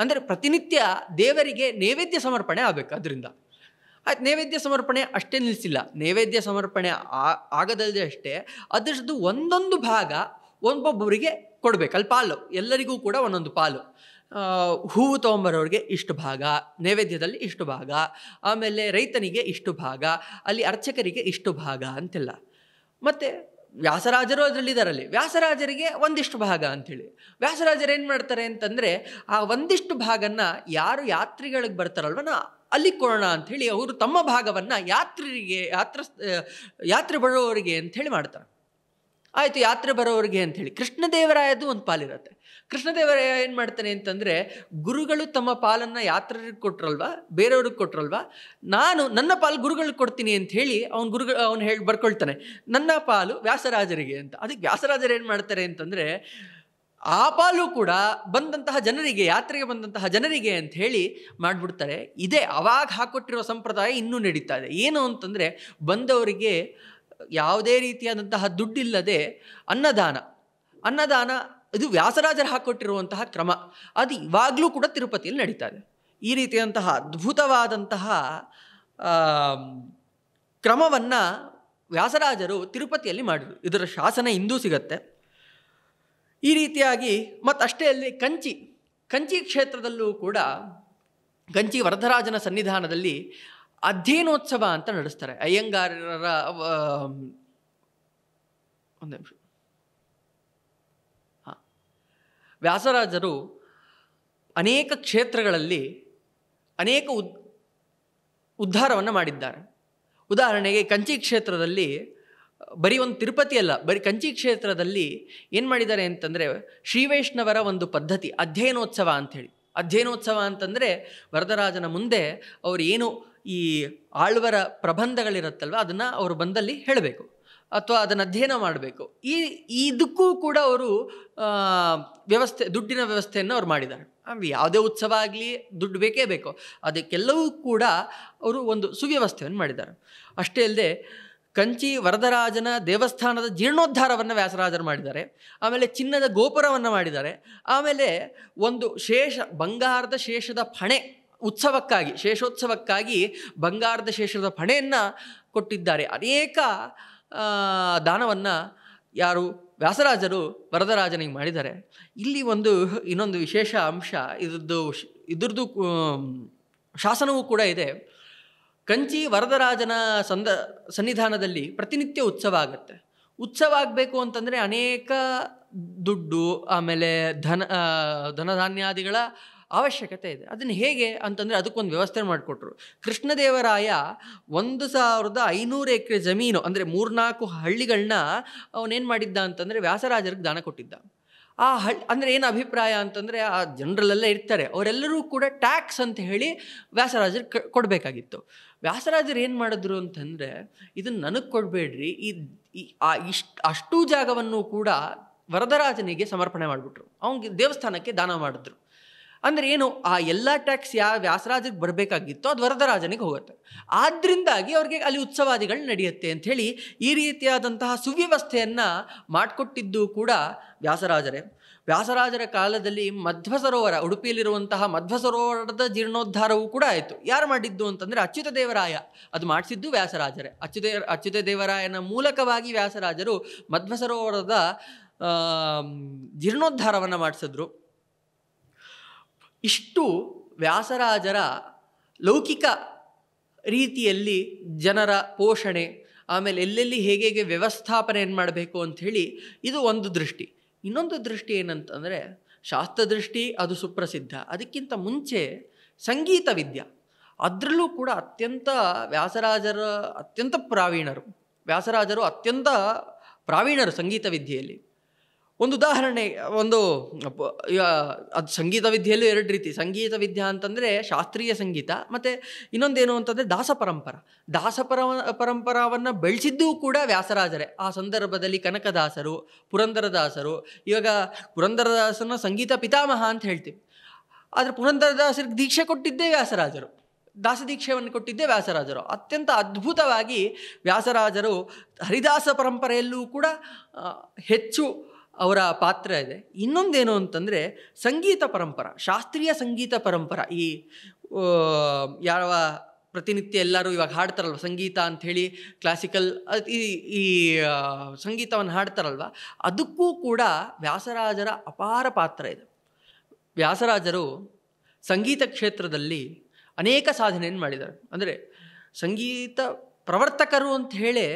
ಅಂದರೆ ಪ್ರತಿನಿತ್ಯ ದೇವರಿಗೆ ನೈವೇದ್ಯ ಸಮರ್ಪಣೆ ಆಗಬೇಕು. ಅದರಿಂದ ಆಯ್ತು, ನೈವೇದ್ಯ ಸಮರ್ಪಣೆ ಅಷ್ಟೇ ನಿಲ್ಲಿಸಿಲ್ಲ. ನೈವೇದ್ಯ ಸಮರ್ಪಣೆ ಆಗದಲ್ಲದೆ ಅಷ್ಟೇ ಅದರದ್ದು ಒಂದೊಂದು ಭಾಗ ಒಬ್ಬೊಬ್ಬರಿಗೆ ಕೊಡಬೇಕು. ಅಲ್ಲಿ ಪಾಲು, ಎಲ್ಲರಿಗೂ ಕೂಡ ಒಂದೊಂದು ಪಾಲು. ಹೂವು ತೊಗೊಂಬರೋರಿಗೆ ಇಷ್ಟು ಭಾಗ, ನೈವೇದ್ಯದಲ್ಲಿ ಇಷ್ಟು ಭಾಗ, ಆಮೇಲೆ ರೈತನಿಗೆ ಇಷ್ಟು ಭಾಗ, ಅಲ್ಲಿ ಅರ್ಚಕರಿಗೆ ಇಷ್ಟು ಭಾಗ ಅಂತೆಲ್ಲ. ಮತ್ತು ವ್ಯಾಸರಾಜರು ಅದರಲ್ಲಿದ್ದಾರಲ್ಲಿ, ವ್ಯಾಸರಾಜರಿಗೆ ಒಂದಿಷ್ಟು ಭಾಗ ಅಂಥೇಳಿ. ವ್ಯಾಸರಾಜರು ಏನು ಮಾಡ್ತಾರೆ ಅಂತಂದರೆ, ಆ ಒಂದಿಷ್ಟು ಭಾಗನ ಯಾರು ಯಾತ್ರಿಗಳಿಗೆ ಬರ್ತಾರಲ್ವ ಅಲ್ಲಿ ಕೊಡೋಣ ಅಂಥೇಳಿ ಅವರು ತಮ್ಮ ಭಾಗವನ್ನು ಯಾತ್ರೆ ಬರೋವರಿಗೆ ಅಂಥೇಳಿ ಮಾಡ್ತಾರೆ. ಆಯಿತು, ಯಾತ್ರೆ ಬರೋವರಿಗೆ ಅಂಥೇಳಿ ಕೃಷ್ಣದೇವರಾಯದ್ದು ಒಂದು ಪಾಲಿರುತ್ತೆ. ಕೃಷ್ಣದೇವರಾಯ ಏನು ಮಾಡ್ತಾನೆ ಅಂತಂದರೆ, ಗುರುಗಳು ತಮ್ಮ ಪಾಲನ್ನು ಯಾತ್ರೆಗೆ ಕೊಟ್ರಲ್ವ, ಬೇರೆಯವ್ರಿಗೆ ಕೊಟ್ರಲ್ವ, ನನ್ನ ಪಾಲು ಗುರುಗಳಿಗೆ ಕೊಡ್ತೀನಿ ಅಂಥೇಳಿ ಅವನು ಹೇಳಿ ಬರ್ಕೊಳ್ತಾನೆ, ನನ್ನ ಪಾಲು ವ್ಯಾಸರಾಜರಿಗೆ ಅಂತ. ಅದಕ್ಕೆ ವ್ಯಾಸರಾಜರು ಏನು ಮಾಡ್ತಾರೆ ಅಂತಂದರೆ, ಆ ಪಾಲು ಕೂಡ ಬಂದಂತಹ ಜನರಿಗೆ, ಯಾತ್ರೆಗೆ ಬಂದಂತಹ ಜನರಿಗೆ ಅಂತ ಹೇಳಿ ಮಾಡಿಬಿಡ್ತಾರೆ. ಇದೇ ಅವಾಗ ಹಾಕೊಟ್ಟಿರೋ ಸಂಪ್ರದಾಯ ಇನ್ನೂ ನಡೀತಾ ಇದೆ. ಏನು ಅಂತಂದರೆ, ಬಂದವರಿಗೆ ಯಾವುದೇ ರೀತಿಯಾದಂತಹ ದುಡ್ಡಿಲ್ಲದೆ ಅನ್ನದಾನ ಇದು ವ್ಯಾಸರಾಜರು ಹಾಕೊಟ್ಟಿರುವಂತಹ ಕ್ರಮ. ಅದು ಇವಾಗಲೂ ಕೂಡ ತಿರುಪತಿಯಲ್ಲಿ ನಡೀತಾ ಇದೆ. ಈ ರೀತಿಯಾದಂತಹ ಅದ್ಭುತವಾದಂತಹ ಕ್ರಮವನ್ನು ವ್ಯಾಸರಾಜರು ತಿರುಪತಿಯಲ್ಲಿ ಮಾಡಿದರು. ಇದರ ಶಾಸನ ಇಂದೂ ಸಿಗತ್ತೆ. ಈ ರೀತಿಯಾಗಿ ಮತ್ತಷ್ಟೇ ಅಲ್ಲಿ ಕಂಚಿ ಕ್ಷೇತ್ರದಲ್ಲೂ ಕೂಡ ಕಂಚಿ ವರದರಾಜನ ಸನ್ನಿಧಾನದಲ್ಲಿ ಅಧ್ಯಯನೋತ್ಸವ ಅಂತ ನಡೆಸ್ತಾರೆ. ಅಯ್ಯಂಗಾರರ ಒಂದು ನಿಮಿಷ. ವ್ಯಾಸರಾಜರು ಅನೇಕ ಕ್ಷೇತ್ರಗಳಲ್ಲಿ ಅನೇಕ ಉದ್ಧಾರವನ್ನು ಮಾಡಿದ್ದಾರೆ. ಉದಾಹರಣೆಗೆ ಕಂಚಿ ಕ್ಷೇತ್ರದಲ್ಲಿ ಬರೀ ಒಂದು ತಿರುಪತಿ ಅಲ್ಲ, ಬರೀ ಕಂಚಿ ಕ್ಷೇತ್ರದಲ್ಲಿ ಏನು ಮಾಡಿದ್ದಾರೆ ಅಂತಂದರೆ, ಶ್ರೀವೈಷ್ಣವರ ಒಂದು ಪದ್ಧತಿ ಅಧ್ಯಯನೋತ್ಸವ ಅಂಥೇಳಿ. ಅಧ್ಯಯನೋತ್ಸವ ಅಂತಂದರೆ ವರದರಾಜನ ಮುಂದೆ ಅವರು ಏನು ಈ ಆಳ್ವರ ಪ್ರಬಂಧಗಳಿರುತ್ತಲ್ವ ಅದನ್ನು ಅವರು ಬಂದಲ್ಲಿ ಹೇಳಬೇಕು ಅಥವಾ ಅದನ್ನು ಅಧ್ಯಯನ ಮಾಡಬೇಕು. ಇದಕ್ಕೂ ಕೂಡ ಅವರು ದುಡ್ಡಿನ ವ್ಯವಸ್ಥೆಯನ್ನು ಅವ್ರು ಮಾಡಿದ್ದಾರೆ. ಯಾವುದೇ ಉತ್ಸವ ಆಗಲಿ ದುಡ್ಡು ಬೇಕೇ ಬೇಕು. ಅದಕ್ಕೆಲ್ಲವೂ ಕೂಡ ಅವರು ಒಂದು ಸುವ್ಯವಸ್ಥೆಯನ್ನು ಮಾಡಿದ್ದಾರೆ. ಅಷ್ಟೇ ಅಲ್ಲದೆ ಕಂಚಿ ವರದರಾಜನ ದೇವಸ್ಥಾನದ ಜೀರ್ಣೋದ್ಧಾರವನ್ನು ವ್ಯಾಸರಾಜರು ಮಾಡಿದ್ದಾರೆ. ಆಮೇಲೆ ಚಿನ್ನದ ಗೋಪುರವನ್ನು ಮಾಡಿದ್ದಾರೆ. ಆಮೇಲೆ ಒಂದು ಬಂಗಾರದ ಶೇಷದ ಫಣೆ ಉತ್ಸವಕ್ಕಾಗಿ, ಶೇಷೋತ್ಸವಕ್ಕಾಗಿ ಬಂಗಾರದ ಶೇಷದ ಫಣೆಯನ್ನು ಕೊಟ್ಟಿದ್ದಾರೆ. ಅನೇಕ ದಾನವನ್ನು ಯಾರು ವ್ಯಾಸರಾಜರು ವರದರಾಜನಿಗೆ ಮಾಡಿದ್ದಾರೆ. ಇಲ್ಲಿ ಇನ್ನೊಂದು ವಿಶೇಷ ಅಂಶ, ಇದ್ರದ್ದು ಶಾಸನವೂ ಕೂಡ ಇದೆ. ಕಂಚಿ ವರದರಾಜನ ಸನ್ನಿಧಾನದಲ್ಲಿ ಪ್ರತಿನಿತ್ಯ ಉತ್ಸವ ಆಗುತ್ತೆ. ಉತ್ಸವ ಆಗಬೇಕು ಅಂತಂದರೆ ಅನೇಕ ದುಡ್ಡು, ಆಮೇಲೆ ಧನಧಾನ್ಯಾದಿಗಳ ಅವಶ್ಯಕತೆ ಇದೆ. ಅದನ್ನು ಹೇಗೆ ಅಂತಂದರೆ ಅದಕ್ಕೊಂದು ವ್ಯವಸ್ಥೆ ಮಾಡಿಕೊಟ್ರು. ಕೃಷ್ಣದೇವರಾಯ 1500 ಎಕರೆ ಜಮೀನು, ಅಂದರೆ 3-4 ಹಳ್ಳಿಗಳನ್ನ ಅವನೇನು ಮಾಡಿದ್ದ ಅಂತಂದರೆ ವ್ಯಾಸರಾಜರಿಗೆ ದಾನ ಕೊಟ್ಟಿದ್ದ. ಆ ಅಂದರೆ ಏನು ಅಭಿಪ್ರಾಯ ಅಂತಂದರೆ, ಆ ಜನರಲ್ಲೆಲ್ಲ ಇರ್ತಾರೆ, ಅವರೆಲ್ಲರೂ ಕೂಡ ಟ್ಯಾಕ್ಸ್ ಅಂತ ಹೇಳಿ ವ್ಯಾಸರಾಜರಿಗೆ ಕೊಡಬೇಕಾಗಿತ್ತು. ವ್ಯಾಸರಾಜರು ಏನು ಮಾಡಿದ್ರು ಅಂತಂದರೆ, ಇದನ್ನು ನನಗೆ ಕೊಡಬೇಡ್ರಿ, ಅಷ್ಟೂ ಜಾಗವನ್ನು ಕೂಡ ವರದರಾಜನಿಗೆ ಸಮರ್ಪಣೆ ಮಾಡಿಬಿಟ್ರು. ಅವನಿಗೆ ದೇವಸ್ಥಾನಕ್ಕೆ ದಾನ ಮಾಡಿದ್ರು. ಅಂದರೆ ಏನು, ಆ ಎಲ್ಲ ಟ್ಯಾಕ್ಸ್ ಯಾವ ವ್ಯಾಸರಾಜರಿಗೆ ಬರಬೇಕಾಗಿತ್ತೋ ಅದು ವರದರಾಜನಿಗೆ ಹೋಗುತ್ತೆ. ಆದ್ದರಿಂದಾಗಿ ಅವ್ರಿಗೆ ಅಲ್ಲಿ ಉತ್ಸವಾದಿಗಳು ನಡೆಯುತ್ತೆ ಅಂಥೇಳಿ ಈ ರೀತಿಯಾದಂತಹ ಸುವ್ಯವಸ್ಥೆಯನ್ನು ಮಾಡಿಕೊಟ್ಟಿದ್ದು ಕೂಡ ವ್ಯಾಸರಾಜರೇ. ವ್ಯಾಸರಾಜರ ಕಾಲದಲ್ಲಿ ಮಧ್ವ ಸರೋವರ, ಉಡುಪಿಯಲ್ಲಿರುವಂತಹ ಮಧ್ವ ಸರೋವರದ ಜೀರ್ಣೋದ್ಧಾರವೂ ಕೂಡ ಆಯಿತು. ಯಾರು ಮಾಡಿದ್ದು ಅಂತಂದರೆ ಅಚ್ಯುತ ದೇವರಾಯ. ಅದು ಮಾಡಿಸಿದ್ದು ವ್ಯಾಸರಾಜರೇ. ಅಚ್ಯುತ ದೇವರಾಯನ ಮೂಲಕವಾಗಿ ವ್ಯಾಸರಾಜರು ಮಧ್ವ ಸರೋವರದ ಜೀರ್ಣೋದ್ಧಾರವನ್ನು ಮಾಡಿಸಿದ್ರು. ಇಷ್ಟು ವ್ಯಾಸರಾಜರ ಲೌಕಿಕ ರೀತಿಯಲ್ಲಿ ಜನರ ಪೋಷಣೆ, ಆಮೇಲೆ ಎಲ್ಲೆಲ್ಲಿ ಹೇಗೆ ವ್ಯವಸ್ಥಾಪನೆಯನ್ನು ಮಾಡಬೇಕು ಅಂಥೇಳಿ ಇದು ಒಂದು ದೃಷ್ಟಿ. ಇನ್ನೊಂದು ದೃಷ್ಟಿ ಏನಂತಂದರೆ ಶಾಸ್ತ್ರದೃಷ್ಟಿ, ಅದು ಸುಪ್ರಸಿದ್ಧ. ಅದಕ್ಕಿಂತ ಮುಂಚೆ ಸಂಗೀತ ವಿದ್ಯೆ, ಅದರಲ್ಲೂ ಕೂಡ ವ್ಯಾಸರಾಜರು ಅತ್ಯಂತ ಪ್ರಾವೀಣರು ಸಂಗೀತ ವಿದ್ಯೆಯಲ್ಲಿ. ಒಂದು ಉದಾಹರಣೆ, ಅದು ಸಂಗೀತ ವಿದ್ಯೆಯಲ್ಲೂ 2 ರೀತಿ. ಸಂಗೀತ ವಿದ್ಯೆ ಅಂತಂದರೆ ಶಾಸ್ತ್ರೀಯ ಸಂಗೀತ, ಮತ್ತು ಇನ್ನೊಂದೇನು ಅಂತಂದರೆ ದಾಸಪರಂಪರವನ್ನು ಬೆಳೆಸಿದ್ದೂ ಕೂಡ ವ್ಯಾಸರಾಜರೇ. ಆ ಸಂದರ್ಭದಲ್ಲಿ ಕನಕದಾಸರು, ಪುರಂದರದಾಸರು, ಇವಾಗ ಪುರಂದರದಾಸನ ಸಂಗೀತ ಪಿತಾಮಹ ಅಂತ ಹೇಳ್ತೀವಿ, ಆದರೆ ಪುರಂದರದಾಸರಿಗೆ ದೀಕ್ಷೆ ಕೊಟ್ಟಿದ್ದೇ ವ್ಯಾಸರಾಜರು, ದಾಸದೀಕ್ಷೆಯನ್ನು ಕೊಟ್ಟಿದ್ದೇ ವ್ಯಾಸರಾಜರು. ಅತ್ಯಂತ ಅದ್ಭುತವಾಗಿ ವ್ಯಾಸರಾಜರು ಹರಿದಾಸ ಪರಂಪರೆಯಲ್ಲೂ ಕೂಡ ಹೆಚ್ಚು ಅವರ ಪಾತ್ರ ಇದೆ. ಇನ್ನೊಂದೇನು ಅಂತಂದರೆ ಸಂಗೀತ ಪರಂಪರ, ಶಾಸ್ತ್ರೀಯ ಸಂಗೀತ ಪರಂಪರ. ಈ ಯಾವ ಪ್ರತಿನಿತ್ಯ ಎಲ್ಲರೂ ಇವಾಗ ಹಾಡ್ತಾರಲ್ವ ಸಂಗೀತ ಅಂಥೇಳಿ, ಕ್ಲಾಸಿಕಲ್ ಈ ಸಂಗೀತವನ್ನು ಹಾಡ್ತಾರಲ್ವ, ಅದಕ್ಕೂ ಕೂಡ ವ್ಯಾಸರಾಜರ ಅಪಾರ ಪಾತ್ರ ಇದೆ. ವ್ಯಾಸರಾಜರು ಸಂಗೀತ ಕ್ಷೇತ್ರದಲ್ಲಿ ಅನೇಕ ಸಾಧನೆಯನ್ನು ಮಾಡಿದ್ದಾರೆ. ಅಂದರೆ ಸಂಗೀತ ಪ್ರವರ್ತಕರು ಅಂತ ಹೇಳೇ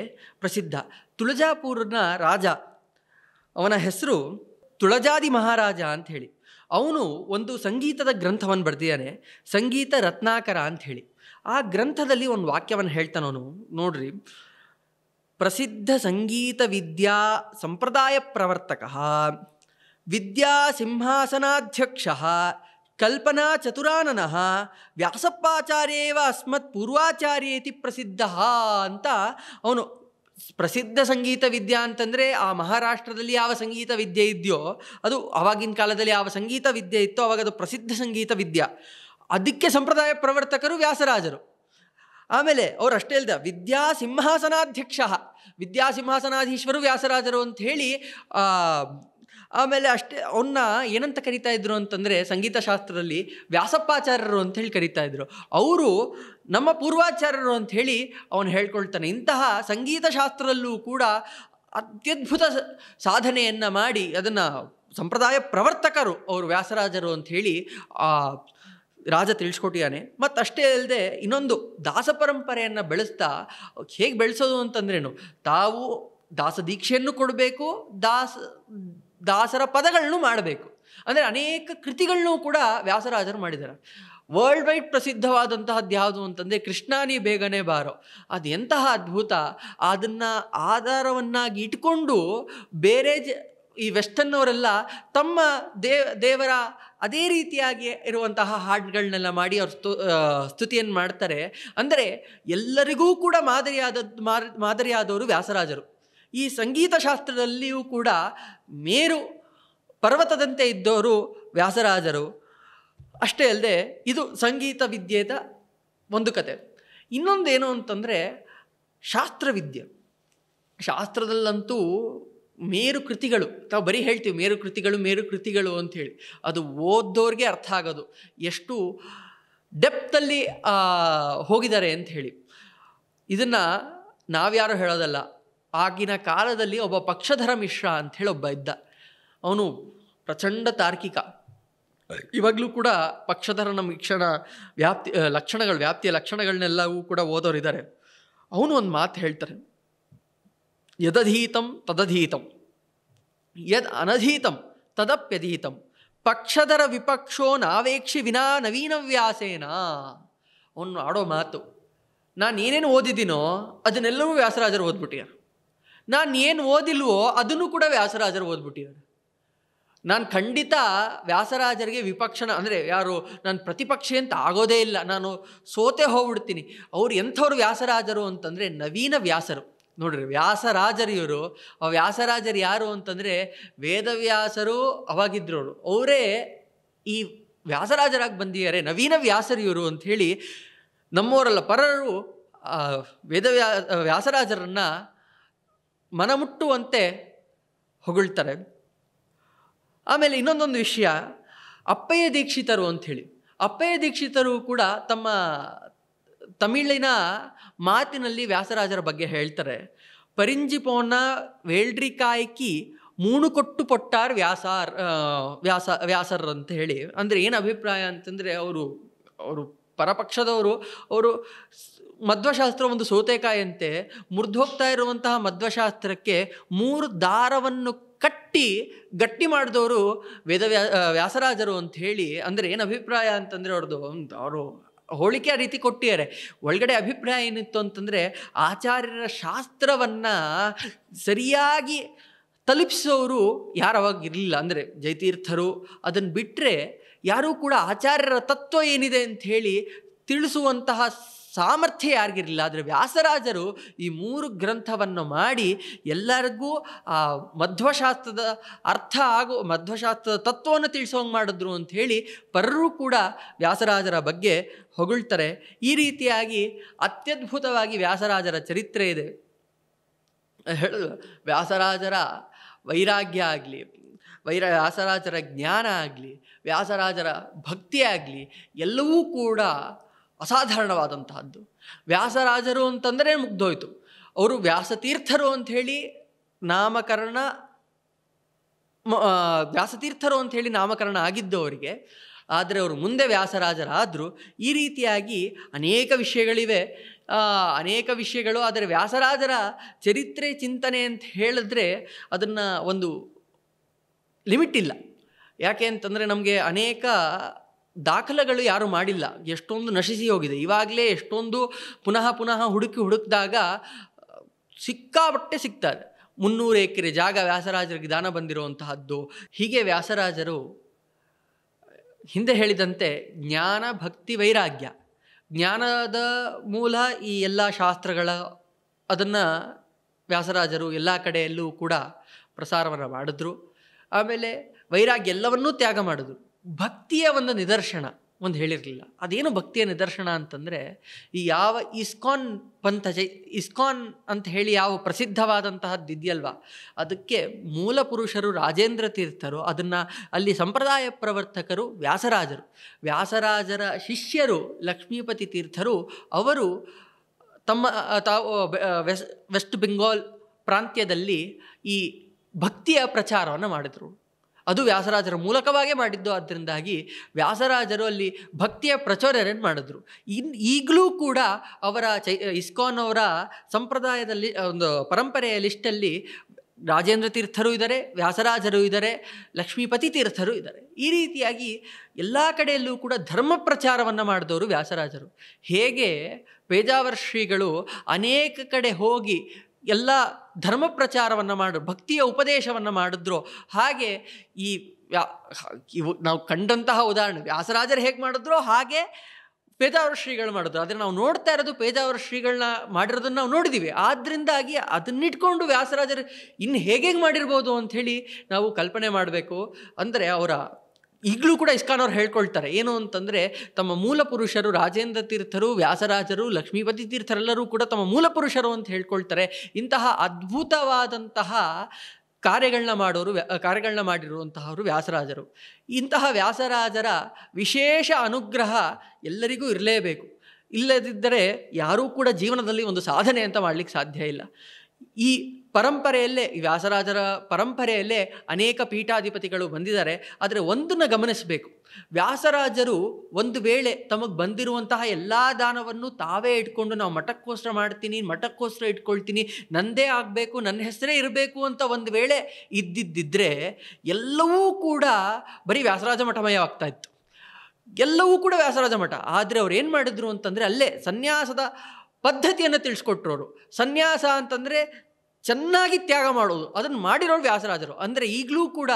ಪ್ರಸಿದ್ಧ. ತುಳಜಾಪುರನ ರಾಜ, ಅವನ ಹೆಸರು ತುಳಜಾದಿ ಮಹಾರಾಜ ಅಂಥೇಳಿ. ಅವನು ಒಂದು ಸಂಗೀತದ ಗ್ರಂಥವನ್ನು ಬರೆದಿದ್ದಾನೆ, ಸಂಗೀತ ರತ್ನಾಕರ ಅಂಥೇಳಿ. ಆ ಗ್ರಂಥದಲ್ಲಿ ಒಂದು ವಾಕ್ಯವನ್ನು ಹೇಳ್ತಾನವನು, ನೋಡ್ರಿ, ಪ್ರಸಿದ್ಧ ಸಂಗೀತ ವಿದ್ಯಾ ಸಂಪ್ರದಾಯ ಪ್ರವರ್ತಕ ವಿದ್ಯಾ ಸಿಂಹಾಸನಾಧ್ಯಕ್ಷ ಕಲ್ಪನಾ ಚತುರಾನನಃ ವ್ಯಾಸಪ್ಪಾಚಾರ್ಯೇವ ಅಸ್ಮತ್ ಪೂರ್ವಾಚಾರ್ಯೇತಿ ಪ್ರಸಿದ್ಧ ಅಂತ ಅವನು. ಪ್ರಸಿದ್ಧ ಸಂಗೀತ ವಿದ್ಯಾ ಅಂತಂದರೆ ಆ ಮಹಾರಾಷ್ಟ್ರದಲ್ಲಿ ಯಾವ ಸಂಗೀತ ವಿದ್ಯೆ ಇದೆಯೋ ಅದು, ಆವಾಗಿನ ಕಾಲದಲ್ಲಿ ಯಾವ ಸಂಗೀತ ವಿದ್ಯೆ ಇತ್ತೋ ಅವಾಗ ಅದು ಪ್ರಸಿದ್ಧ ಸಂಗೀತ ವಿದ್ಯಾ. ಅದಕ್ಕೆ ಸಂಪ್ರದಾಯ ಪ್ರವರ್ತಕರು ವ್ಯಾಸರಾಜರು. ಆಮೇಲೆ ಅವರು ಅಷ್ಟೇ ಹೇಳ್ದ, ವಿದ್ಯಾ ಸಿಂಹಾಸನಾಧ್ಯಕ್ಷ, ವಿದ್ಯಾಸಿಂಹಾಸನಾಧೀಶ್ವರು ವ್ಯಾಸರಾಜರು ಅಂತ ಹೇಳಿ. ಆಮೇಲೆ ಅಷ್ಟೇ ಅವನ್ನ ಏನಂತ ಕರಿತಾ ಇದ್ರು ಅಂತಂದರೆ ಸಂಗೀತ ಶಾಸ್ತ್ರದಲ್ಲಿ ವ್ಯಾಸಪ್ಪಾಚಾರ್ಯರು ಅಂಥೇಳಿ ಕರಿತಾ ಇದ್ರು. ಅವರು ನಮ್ಮ ಪೂರ್ವಾಚಾರ್ಯರು ಅಂಥೇಳಿ ಅವನು ಹೇಳ್ಕೊಳ್ತಾನೆ. ಇಂತಹ ಸಂಗೀತ ಶಾಸ್ತ್ರದಲ್ಲೂ ಕೂಡ ಅತ್ಯದ್ಭುತ ಸಾಧನೆಯನ್ನು ಮಾಡಿ ಅದನ್ನು ಸಂಪ್ರದಾಯ ಪ್ರವರ್ತಕರು ಅವರು ವ್ಯಾಸರಾಜರು ಅಂಥೇಳಿ ರಾಜ ತಿಳಿಸ್ಕೊಟ್ಟಿದ್ದಾನೆ. ಮತ್ತು ಅಷ್ಟೇ ಅಲ್ಲದೆ ಇನ್ನೊಂದು ದಾಸ ಪರಂಪರೆಯನ್ನು ಬೆಳೆಸ್ತಾ, ಹೇಗೆ ಬೆಳೆಸೋದು ಅಂತಂದ್ರೇನು, ತಾವು ದಾಸದೀಕ್ಷೆಯನ್ನು ಕೊಡಬೇಕು, ದಾಸರ ಪದಗಳನ್ನು ಮಾಡಬೇಕು. ಅಂದರೆ ಅನೇಕ ಕೃತಿಗಳನ್ನೂ ಕೂಡ ವ್ಯಾಸರಾಜರು ಮಾಡಿದ್ದಾರೆ. ವರ್ಲ್ಡ್ ವೈಡ್ ಪ್ರಸಿದ್ಧವಾದಂತಹದ್ದು ಯಾವುದು ಅಂತಂದರೆ ಕೃಷ್ಣಾನಿ ಬೇಗನೆ ಬಾರೋ. ಅದು ಎಂತಹ ಅದ್ಭುತ! ಅದನ್ನು ಆಧಾರವನ್ನಾಗಿ ಇಟ್ಕೊಂಡು ಬೇರೆ ಈ ವೆಸ್ಟರ್ನವರೆಲ್ಲ ತಮ್ಮ ದೇವರ ಅದೇ ರೀತಿಯಾಗಿ ಇರುವಂತಹ ಹಾಡುಗಳನ್ನೆಲ್ಲ ಮಾಡಿ ಅವ್ರು ಸ್ತುತಿಯನ್ನು ಮಾಡ್ತಾರೆ. ಅಂದರೆ ಎಲ್ಲರಿಗೂ ಕೂಡ ಮಾದರಿಯಾದವರು ವ್ಯಾಸರಾಜರು. ಈ ಸಂಗೀತ ಶಾಸ್ತ್ರದಲ್ಲಿಯೂ ಕೂಡ ಮೇರು ಪರ್ವತದಂತೆ ಇದ್ದವರು ವ್ಯಾಸರಾಜರು. ಅಷ್ಟೇ ಅಲ್ಲದೆ ಇದು ಸಂಗೀತ ವಿದ್ಯೆದ ಒಂದು ಕತೆ. ಇನ್ನೊಂದೇನು ಅಂತಂದರೆ ಶಾಸ್ತ್ರವಿದ್ಯೆ. ಶಾಸ್ತ್ರದಲ್ಲಂತೂ ಮೇರು ಕೃತಿಗಳು, ನಾವು ಬರೀ ಹೇಳ್ತೀವಿ ಮೇರು ಕೃತಿಗಳು ಅಂಥೇಳಿ, ಅದು ಓದೋರಿಗೆ ಅರ್ಥ ಆಗೋದು ಎಷ್ಟು ಡೆಪ್ತಲ್ಲಿ ಹೋಗಿದ್ದಾರೆ ಅಂಥೇಳಿ. ಇದನ್ನು ನಾವ್ಯಾರು ಹೇಳೋದಲ್ಲ. ಆಗಿನ ಕಾಲದಲ್ಲಿ ಒಬ್ಬ ಪಕ್ಷಧರ ಮಿಶ್ರ ಅಂಥೇಳಿ ಒಬ್ಬ ಇದ್ದ. ಅವನು ಪ್ರಚಂಡ ತಾರ್ಕಿಕ. ಇವಾಗಲೂ ಕೂಡ ಪಕ್ಷಧರನ ವ್ಯಾಪ್ತಿಯ ಲಕ್ಷಣಗಳನ್ನೆಲ್ಲವೂ ಕೂಡ ಓದೋರಿದ್ದಾರೆ. ಅವನು ಒಂದು ಮಾತು ಹೇಳ್ತಾರೆ, ಯದಧೀತಂ ತದಧೀತಂ. ಯದ್ ಅನಧೀತಂ ತದಪ್ಯಧೀತಂ ಪಕ್ಷಧರ ವಿಪಕ್ಷೋ ನಾವೇಕ್ಷಿ ವಿನಾ ನವೀನ ವ್ಯಾಸೇನ. ಅವನು ಆಡೋ ಮಾತು, ನಾನು ಏನೇನು ಓದಿದ್ದೀನೋ ಅದನ್ನೆಲ್ಲವೂ ವ್ಯಾಸರಾಜರು ಓದ್ಬಿಟ್ಟಿದ್ದಾರೆ. ನಾನು ಏನು ಓದಿಲ್ವೋ ಅದನ್ನು ಕೂಡ ವ್ಯಾಸರಾಜರು ಓದ್ಬಿಟ್ಟಿದ್ದಾರೆ. ನಾನು ಖಂಡಿತ ವ್ಯಾಸರಾಜರಿಗೆ ವಿಪಕ್ಷನ ಅಂದರೆ ಯಾರು, ನಾನು ಪ್ರತಿಪಕ್ಷಿ ಅಂತ ಆಗೋದೇ ಇಲ್ಲ, ನಾನು ಸೋತೆ ಹೋಗ್ಬಿಡ್ತೀನಿ. ಅವ್ರು ಎಂಥವ್ರು ವ್ಯಾಸರಾಜರು ಅಂತಂದರೆ ನವೀನ ವ್ಯಾಸರು. ನೋಡ್ರಿ, ವ್ಯಾಸರಾಜರು ಇವರು. ಆ ವ್ಯಾಸರಾಜರು ಯಾರು ಅಂತಂದರೆ ವೇದವ್ಯಾಸರು ಅವಾಗಿದ್ರು. ಅವರೇ ಈ ವ್ಯಾಸರಾಜರಾಗಿ ಬಂದಿದ್ದಾರೆ, ನವೀನ ವ್ಯಾಸರು ಇವರು ಅಂಥೇಳಿ ನಮ್ಮವರಲ್ಲ ಪರರು ವ್ಯಾಸರಾಜರನ್ನು ಮನಮುಟ್ಟುವಂತೆ ಹೊಗಳ್ತಾರೆ. ಆಮೇಲೆ ಇನ್ನೊಂದೊಂದು ವಿಷಯ, ಅಪ್ಪಯ್ಯ ದೀಕ್ಷಿತರು ಅಂಥೇಳಿ. ಅಪ್ಪಯ್ಯ ದೀಕ್ಷಿತರು ಕೂಡ ತಮ್ಮ ತಮಿಳಿನ ಮಾತಿನಲ್ಲಿ ವ್ಯಾಸರಾಜರ ಬಗ್ಗೆ ಹೇಳ್ತಾರೆ. ಪರಿಂಜಿಪೋನ ವೇಳ್ರಿಕಾಯ್ಕಿ ಮೂಣು ಕೊಟ್ಟು ಪೊಟ್ಟಾರ್ ವ್ಯಾಸರ್ ಅಂತ ಹೇಳಿ. ಅಂದರೆ ಏನು ಅಭಿಪ್ರಾಯ ಅಂತಂದರೆ, ಅವರು ಪರಪಕ್ಷದವರು, ಅವರು ಮಧ್ವಶಾಸ್ತ್ರ ಒಂದು ಸೌತೆಕಾಯಿಯಂತೆ ಮುರಿದೋಗ್ತಾ ಇರುವಂತಹ ಮಧ್ವಶಾಸ್ತ್ರಕ್ಕೆ 3 ದಾರವನ್ನು ಕಟ್ಟಿ ಗಟ್ಟಿ ಮಾಡಿದವರು ವ್ಯಾಸರಾಜರು ಅಂಥೇಳಿ. ಅಂದರೆ ಏನು ಅಭಿಪ್ರಾಯ ಅಂತಂದರೆ ಅವರು ಹೋಳಿಕೆ ಆ ರೀತಿ ಕೊಟ್ಟಿದ್ದಾರೆ. ಒಳಗಡೆ ಅಭಿಪ್ರಾಯ ಏನಿತ್ತು ಅಂತಂದರೆ, ಆಚಾರ್ಯರ ಶಾಸ್ತ್ರವನ್ನು ಸರಿಯಾಗಿ ತಲುಪಿಸೋರು ಯಾರವಾಗ ಇರಲಿಲ್ಲ. ಅಂದರೆ ಜಯತೀರ್ಥರು ಅದನ್ನು ಬಿಟ್ಟರೆ ಯಾರೂ ಕೂಡ ಆಚಾರ್ಯರ ತತ್ವ ಏನಿದೆ ಅಂಥೇಳಿ ತಿಳಿಸುವಂತಹ ಸಾಮರ್ಥ್ಯ ಯಾರಿಗಿರಲಿಲ್ಲ. ಆದರೆ ವ್ಯಾಸರಾಜರು ಈ 3 ಗ್ರಂಥವನ್ನು ಮಾಡಿ ಎಲ್ಲರಿಗೂ ಆ ಮಧ್ವಶಾಸ್ತ್ರದ ಅರ್ಥ ಹಾಗೂ ಮಧ್ವಶಾಸ್ತ್ರದ ತತ್ವವನ್ನು ತಿಳಿಸೋಂಗೆ ಮಾಡಿದ್ರು ಅಂಥೇಳಿ ಪರರು ಕೂಡ ವ್ಯಾಸರಾಜರ ಬಗ್ಗೆ ಹೊಗಳ್ತಾರೆ. ಈ ರೀತಿಯಾಗಿ ಅತ್ಯದ್ಭುತವಾಗಿ ವ್ಯಾಸರಾಜರ ಚರಿತ್ರೆ ಇದೆ. ವ್ಯಾಸರಾಜರ ವೈರಾಗ್ಯ ಆಗಲಿ, ವ್ಯಾಸರಾಜರ ಜ್ಞಾನ ಆಗಲಿ, ವ್ಯಾಸರಾಜರ ಭಕ್ತಿ ಆಗಲಿ, ಎಲ್ಲವೂ ಕೂಡ ಅಸಾಧಾರಣವಾದಂತಹದ್ದು. ವ್ಯಾಸರಾಜರು ಅಂತಂದರೆ ಮುಗ್ದೋಯ್ತು. ಅವರು ವ್ಯಾಸತೀರ್ಥರು ಅಂಥೇಳಿ ನಾಮಕರಣ ಆಗಿದ್ದವರಿಗೆ. ಆದರೆ ಅವರು ಮುಂದೆ ವ್ಯಾಸರಾಜರಾದರು. ಈ ರೀತಿಯಾಗಿ ಅನೇಕ ವಿಷಯಗಳಿವೆ, ಅನೇಕ ವಿಷಯಗಳು. ಆದರೆ ವ್ಯಾಸರಾಜರ ಚರಿತ್ರೆ ಚಿಂತನೆ ಅಂತ ಹೇಳಿದ್ರೆ ಅದನ್ನು ಒಂದು ಲಿಮಿಟ್ ಇಲ್ಲ. ಯಾಕೆ ಅಂತಂದರೆ ನಮಗೆ ಅನೇಕ ದಾಖಲೆಗಳು ಯಾರೂ ಮಾಡಿಲ್ಲ. ಎಷ್ಟೊಂದು ನಶಿಸಿ ಹೋಗಿದೆ. ಇವಾಗಲೇ ಎಷ್ಟೊಂದು ಪುನಃ ಹುಡುಕಿದಾಗ ಸಿಕ್ಕಾಬಟ್ಟೆ ಸಿಗ್ತದೆ. 300 ಎಕರೆ ಜಾಗ ವ್ಯಾಸರಾಜರಿಗೆ ದಾನ ಬಂದಿರುವಂತಹದ್ದು. ಹೀಗೆ ವ್ಯಾಸರಾಜರು ಹಿಂದೆ ಹೇಳಿದಂತೆ ಜ್ಞಾನ, ಭಕ್ತಿ, ವೈರಾಗ್ಯ, ಜ್ಞಾನದ ಮೂಲ ಈ ಎಲ್ಲ ಶಾಸ್ತ್ರಗಳ ಅದನ್ನು ವ್ಯಾಸರಾಜರು ಎಲ್ಲ ಕಡೆಯಲ್ಲೂ ಕೂಡ ಪ್ರಸಾರವನ್ನು ಮಾಡಿದ್ರು. ಆಮೇಲೆ ವೈರಾಗ್ಯ ಎಲ್ಲವನ್ನೂ ತ್ಯಾಗ ಮಾಡಿದ್ರು. ಭಕ್ತಿಯ ಒಂದು ನಿದರ್ಶನ ಒಂದು ಹೇಳಿರಲಿಲ್ಲ. ಅದೇನು ಭಕ್ತಿಯ ನಿದರ್ಶನ ಅಂತಂದರೆ, ಈ ಯಾವ ಇಸ್ಕಾನ್ ಅಂತ ಹೇಳಿ ಯಾವ ಪ್ರಸಿದ್ಧವಾದಂತಹದ್ದು ಇದೆಯಲ್ವ, ಅದಕ್ಕೆ ಮೂಲ ಪುರುಷರು ರಾಜೇಂದ್ರ ತೀರ್ಥರು, ಅದನ್ನು ಅಲ್ಲಿ ಸಂಪ್ರದಾಯ ಪ್ರವರ್ತಕರು ವ್ಯಾಸರಾಜರು. ವ್ಯಾಸರಾಜರ ಶಿಷ್ಯರು ಲಕ್ಷ್ಮೀಪತಿ ತೀರ್ಥರು. ಅವರು ತಾವು ವೆಸ್ಟ್ ಬೆಂಗಾಲ್ ಪ್ರಾಂತ್ಯದಲ್ಲಿ ಈ ಭಕ್ತಿಯ ಪ್ರಚಾರವನ್ನು ಮಾಡಿದರು. ಅದು ವ್ಯಾಸರಾಜರ ಮೂಲಕವಾಗೇ ಮಾಡಿದ್ದು. ಅದರಿಂದಾಗಿ ವ್ಯಾಸರಾಜರು ಅಲ್ಲಿ ಭಕ್ತಿಯ ಪ್ರಚಾರವನ್ನು ಮಾಡಿದ್ರು. ಈಗಲೂ ಕೂಡ ಅವರ ಇಸ್ಕಾನ್ ಅವರ ಸಂಪ್ರದಾಯದಲ್ಲಿ ಒಂದು ಪರಂಪರೆಯ ಲಿಸ್ಟಲ್ಲಿ ರಾಜೇಂದ್ರ ತೀರ್ಥರು ಇದ್ದಾರೆ, ವ್ಯಾಸರಾಜರು ಇದ್ದಾರೆ, ಲಕ್ಷ್ಮೀಪತಿ ತೀರ್ಥರು ಇದ್ದಾರೆ. ಈ ರೀತಿಯಾಗಿ ಎಲ್ಲ ಕಡೆಯಲ್ಲೂ ಕೂಡ ಧರ್ಮ ಪ್ರಚಾರವನ್ನು ಮಾಡಿದವರು ವ್ಯಾಸರಾಜರು. ಹೇಗೆ ಪೇಜಾವರ ಶ್ರೀಗಳು ಅನೇಕ ಕಡೆ ಹೋಗಿ ಎಲ್ಲ ಧರ್ಮ ಪ್ರಚಾರವನ್ನು ಭಕ್ತಿಯ ಉಪದೇಶವನ್ನು ಮಾಡಿದ್ರು, ಹಾಗೆ ನಾವು ಕಂಡಂತಹ ಉದಾಹರಣೆ ವ್ಯಾಸರಾಜರು ಹೇಗೆ ಮಾಡಿದ್ರು ಹಾಗೆ ಪೇಜಾವರ ಶ್ರೀಗಳು ಮಾಡಿದ್ರು. ಆದರೆ ನಾವು ನೋಡ್ತಾ ಇರೋದು ಪೇಜಾವರ ಶ್ರೀಗಳನ್ನ ಮಾಡಿರೋದನ್ನು ನಾವು ನೋಡಿದ್ದೀವಿ. ಆದ್ದರಿಂದಾಗಿ ಅದನ್ನಿಟ್ಕೊಂಡು ವ್ಯಾಸರಾಜರು ಇನ್ನು ಹೇಗೆ ಮಾಡಿರ್ಬೋದು ಅಂಥೇಳಿ ನಾವು ಕಲ್ಪನೆ ಮಾಡಬೇಕು. ಅಂದರೆ ಅವರ ಈಗಲೂ ಕೂಡ ಇಸ್ಕಾನ್ ಅವ್ರು ಹೇಳ್ಕೊಳ್ತಾರೆ ಏನು ಅಂತಂದರೆ, ತಮ್ಮ ಮೂಲ ಪುರುಷರು ರಾಜೇಂದ್ರ ತೀರ್ಥರು, ವ್ಯಾಸರಾಜರು, ಲಕ್ಷ್ಮೀಪತಿ ತೀರ್ಥರೆಲ್ಲರೂ ಕೂಡ ತಮ್ಮ ಮೂಲ ಪುರುಷರು ಅಂತ ಹೇಳ್ಕೊಳ್ತಾರೆ. ಇಂತಹ ಅದ್ಭುತವಾದಂತಹ ಕಾರ್ಯಗಳನ್ನ ಮಾಡಿರುವಂತಹವರು ವ್ಯಾಸರಾಜರು. ಇಂತಹ ವ್ಯಾಸರಾಜರ ವಿಶೇಷ ಅನುಗ್ರಹ ಎಲ್ಲರಿಗೂ ಇರಲೇಬೇಕು. ಇಲ್ಲದಿದ್ದರೆ ಯಾರೂ ಕೂಡ ಜೀವನದಲ್ಲಿ ಒಂದು ಸಾಧನೆ ಅಂತ ಮಾಡಲಿಕ್ಕೆ ಸಾಧ್ಯ ಇಲ್ಲ. ಈ ಪರಂಪರೆಯಲ್ಲೇ, ವ್ಯಾಸರಾಜರ ಪರಂಪರೆಯಲ್ಲೇ ಅನೇಕ ಪೀಠಾಧಿಪತಿಗಳು ಬಂದಿದ್ದಾರೆ. ಆದರೆ ಒಂದನ್ನು ಗಮನಿಸಬೇಕು, ವ್ಯಾಸರಾಜರು ಒಂದು ವೇಳೆ ತಮಗೆ ಬಂದಿರುವಂತಹ ಎಲ್ಲ ದಾನವನ್ನು ತಾವೇ ಇಟ್ಕೊಂಡು ನಾವು ಮಠಕ್ಕೋಸ್ಕರ ಮಾಡ್ತೀನಿ, ಮಠಕ್ಕೋಸ್ಕರ ಇಟ್ಕೊಳ್ತೀನಿ, ನಂದೇ ಆಗಬೇಕು, ನನ್ನ ಹೆಸರೇ ಇರಬೇಕು ಅಂತ ಒಂದು ವೇಳೆ ಇದ್ದಿದ್ದಿದ್ರೆ ಎಲ್ಲವೂ ಕೂಡ ಬರೀ ವ್ಯಾಸರಾಜ ಮಠಮಯವಾಗ್ತಾ ಇತ್ತು, ಎಲ್ಲವೂ ಕೂಡ ವ್ಯಾಸರಾಜ ಮಠ. ಆದರೆ ಅವ್ರು ಏನು ಮಾಡಿದ್ರು ಅಂತಂದರೆ ಅಲ್ಲೇ ಸನ್ಯಾಸದ ಪದ್ಧತಿಯನ್ನು ತಿಳಿಸ್ಕೊಟ್ರು ಅವರು. ಸನ್ಯಾಸ ಅಂತಂದರೆ ಚೆನ್ನಾಗಿ ತ್ಯಾಗ ಮಾಡೋದು, ಅದನ್ನು ಮಾಡಿರೋರು ವ್ಯಾಸರಾಜರು. ಅಂದರೆ ಈಗಲೂ ಕೂಡ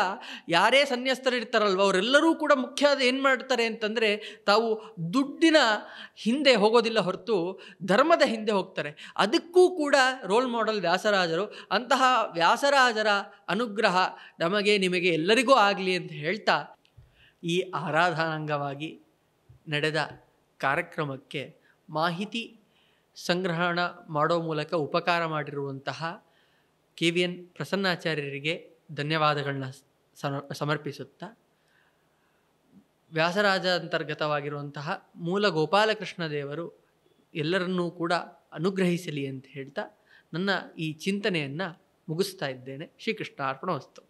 ಯಾರೇ ಸನ್ಯಾಸ್ತರು ಇರ್ತಾರಲ್ವ, ಅವರೆಲ್ಲರೂ ಕೂಡ ಮುಖ್ಯ ಏನು ಮಾಡ್ತಾರೆ ಅಂತಂದರೆ ತಾವು ದುಡ್ಡಿನ ಹಿಂದೆ ಹೋಗೋದಿಲ್ಲ ಹೊರತು ಧರ್ಮದ ಹಿಂದೆ ಹೋಗ್ತಾರೆ. ಅದಕ್ಕೂ ಕೂಡ ರೋಲ್ ಮಾಡೆಲ್ ವ್ಯಾಸರಾಜರು. ಅಂತಹ ವ್ಯಾಸರಾಜರ ಅನುಗ್ರಹ ನಮಗೆ ನಿಮಗೆ ಎಲ್ಲರಿಗೂ ಆಗಲಿ ಅಂತ ಹೇಳ್ತಾ, ಈ ಆರಾಧನಾಂಗವಾಗಿ ನಡೆದ ಕಾರ್ಯಕ್ರಮಕ್ಕೆ ಮಾಹಿತಿ ಸಂಗ್ರಹಣ ಮಾಡೋ ಮೂಲಕ ಉಪಕಾರ ಮಾಡಿರುವಂತಹ KVN ಪ್ರಸನ್ನಾಚಾರ್ಯರಿಗೆ ಧನ್ಯವಾದಗಳನ್ನ ಸಮರ್ಪಿಸುತ್ತಾ, ವ್ಯಾಸರಾಜ ಅಂತರ್ಗತವಾಗಿರುವಂತಹ ಮೂಲ ಗೋಪಾಲಕೃಷ್ಣ ದೇವರು ಎಲ್ಲರನ್ನೂ ಕೂಡ ಅನುಗ್ರಹಿಸಲಿ ಅಂತ ಹೇಳ್ತಾ ನನ್ನ ಈ ಚಿಂತನೆಯನ್ನು ಮುಗಿಸ್ತಾ ಇದ್ದೇನೆ. ಶ್ರೀಕೃಷ್ಣ ಅರ್ಪಣಮಸ್ತು.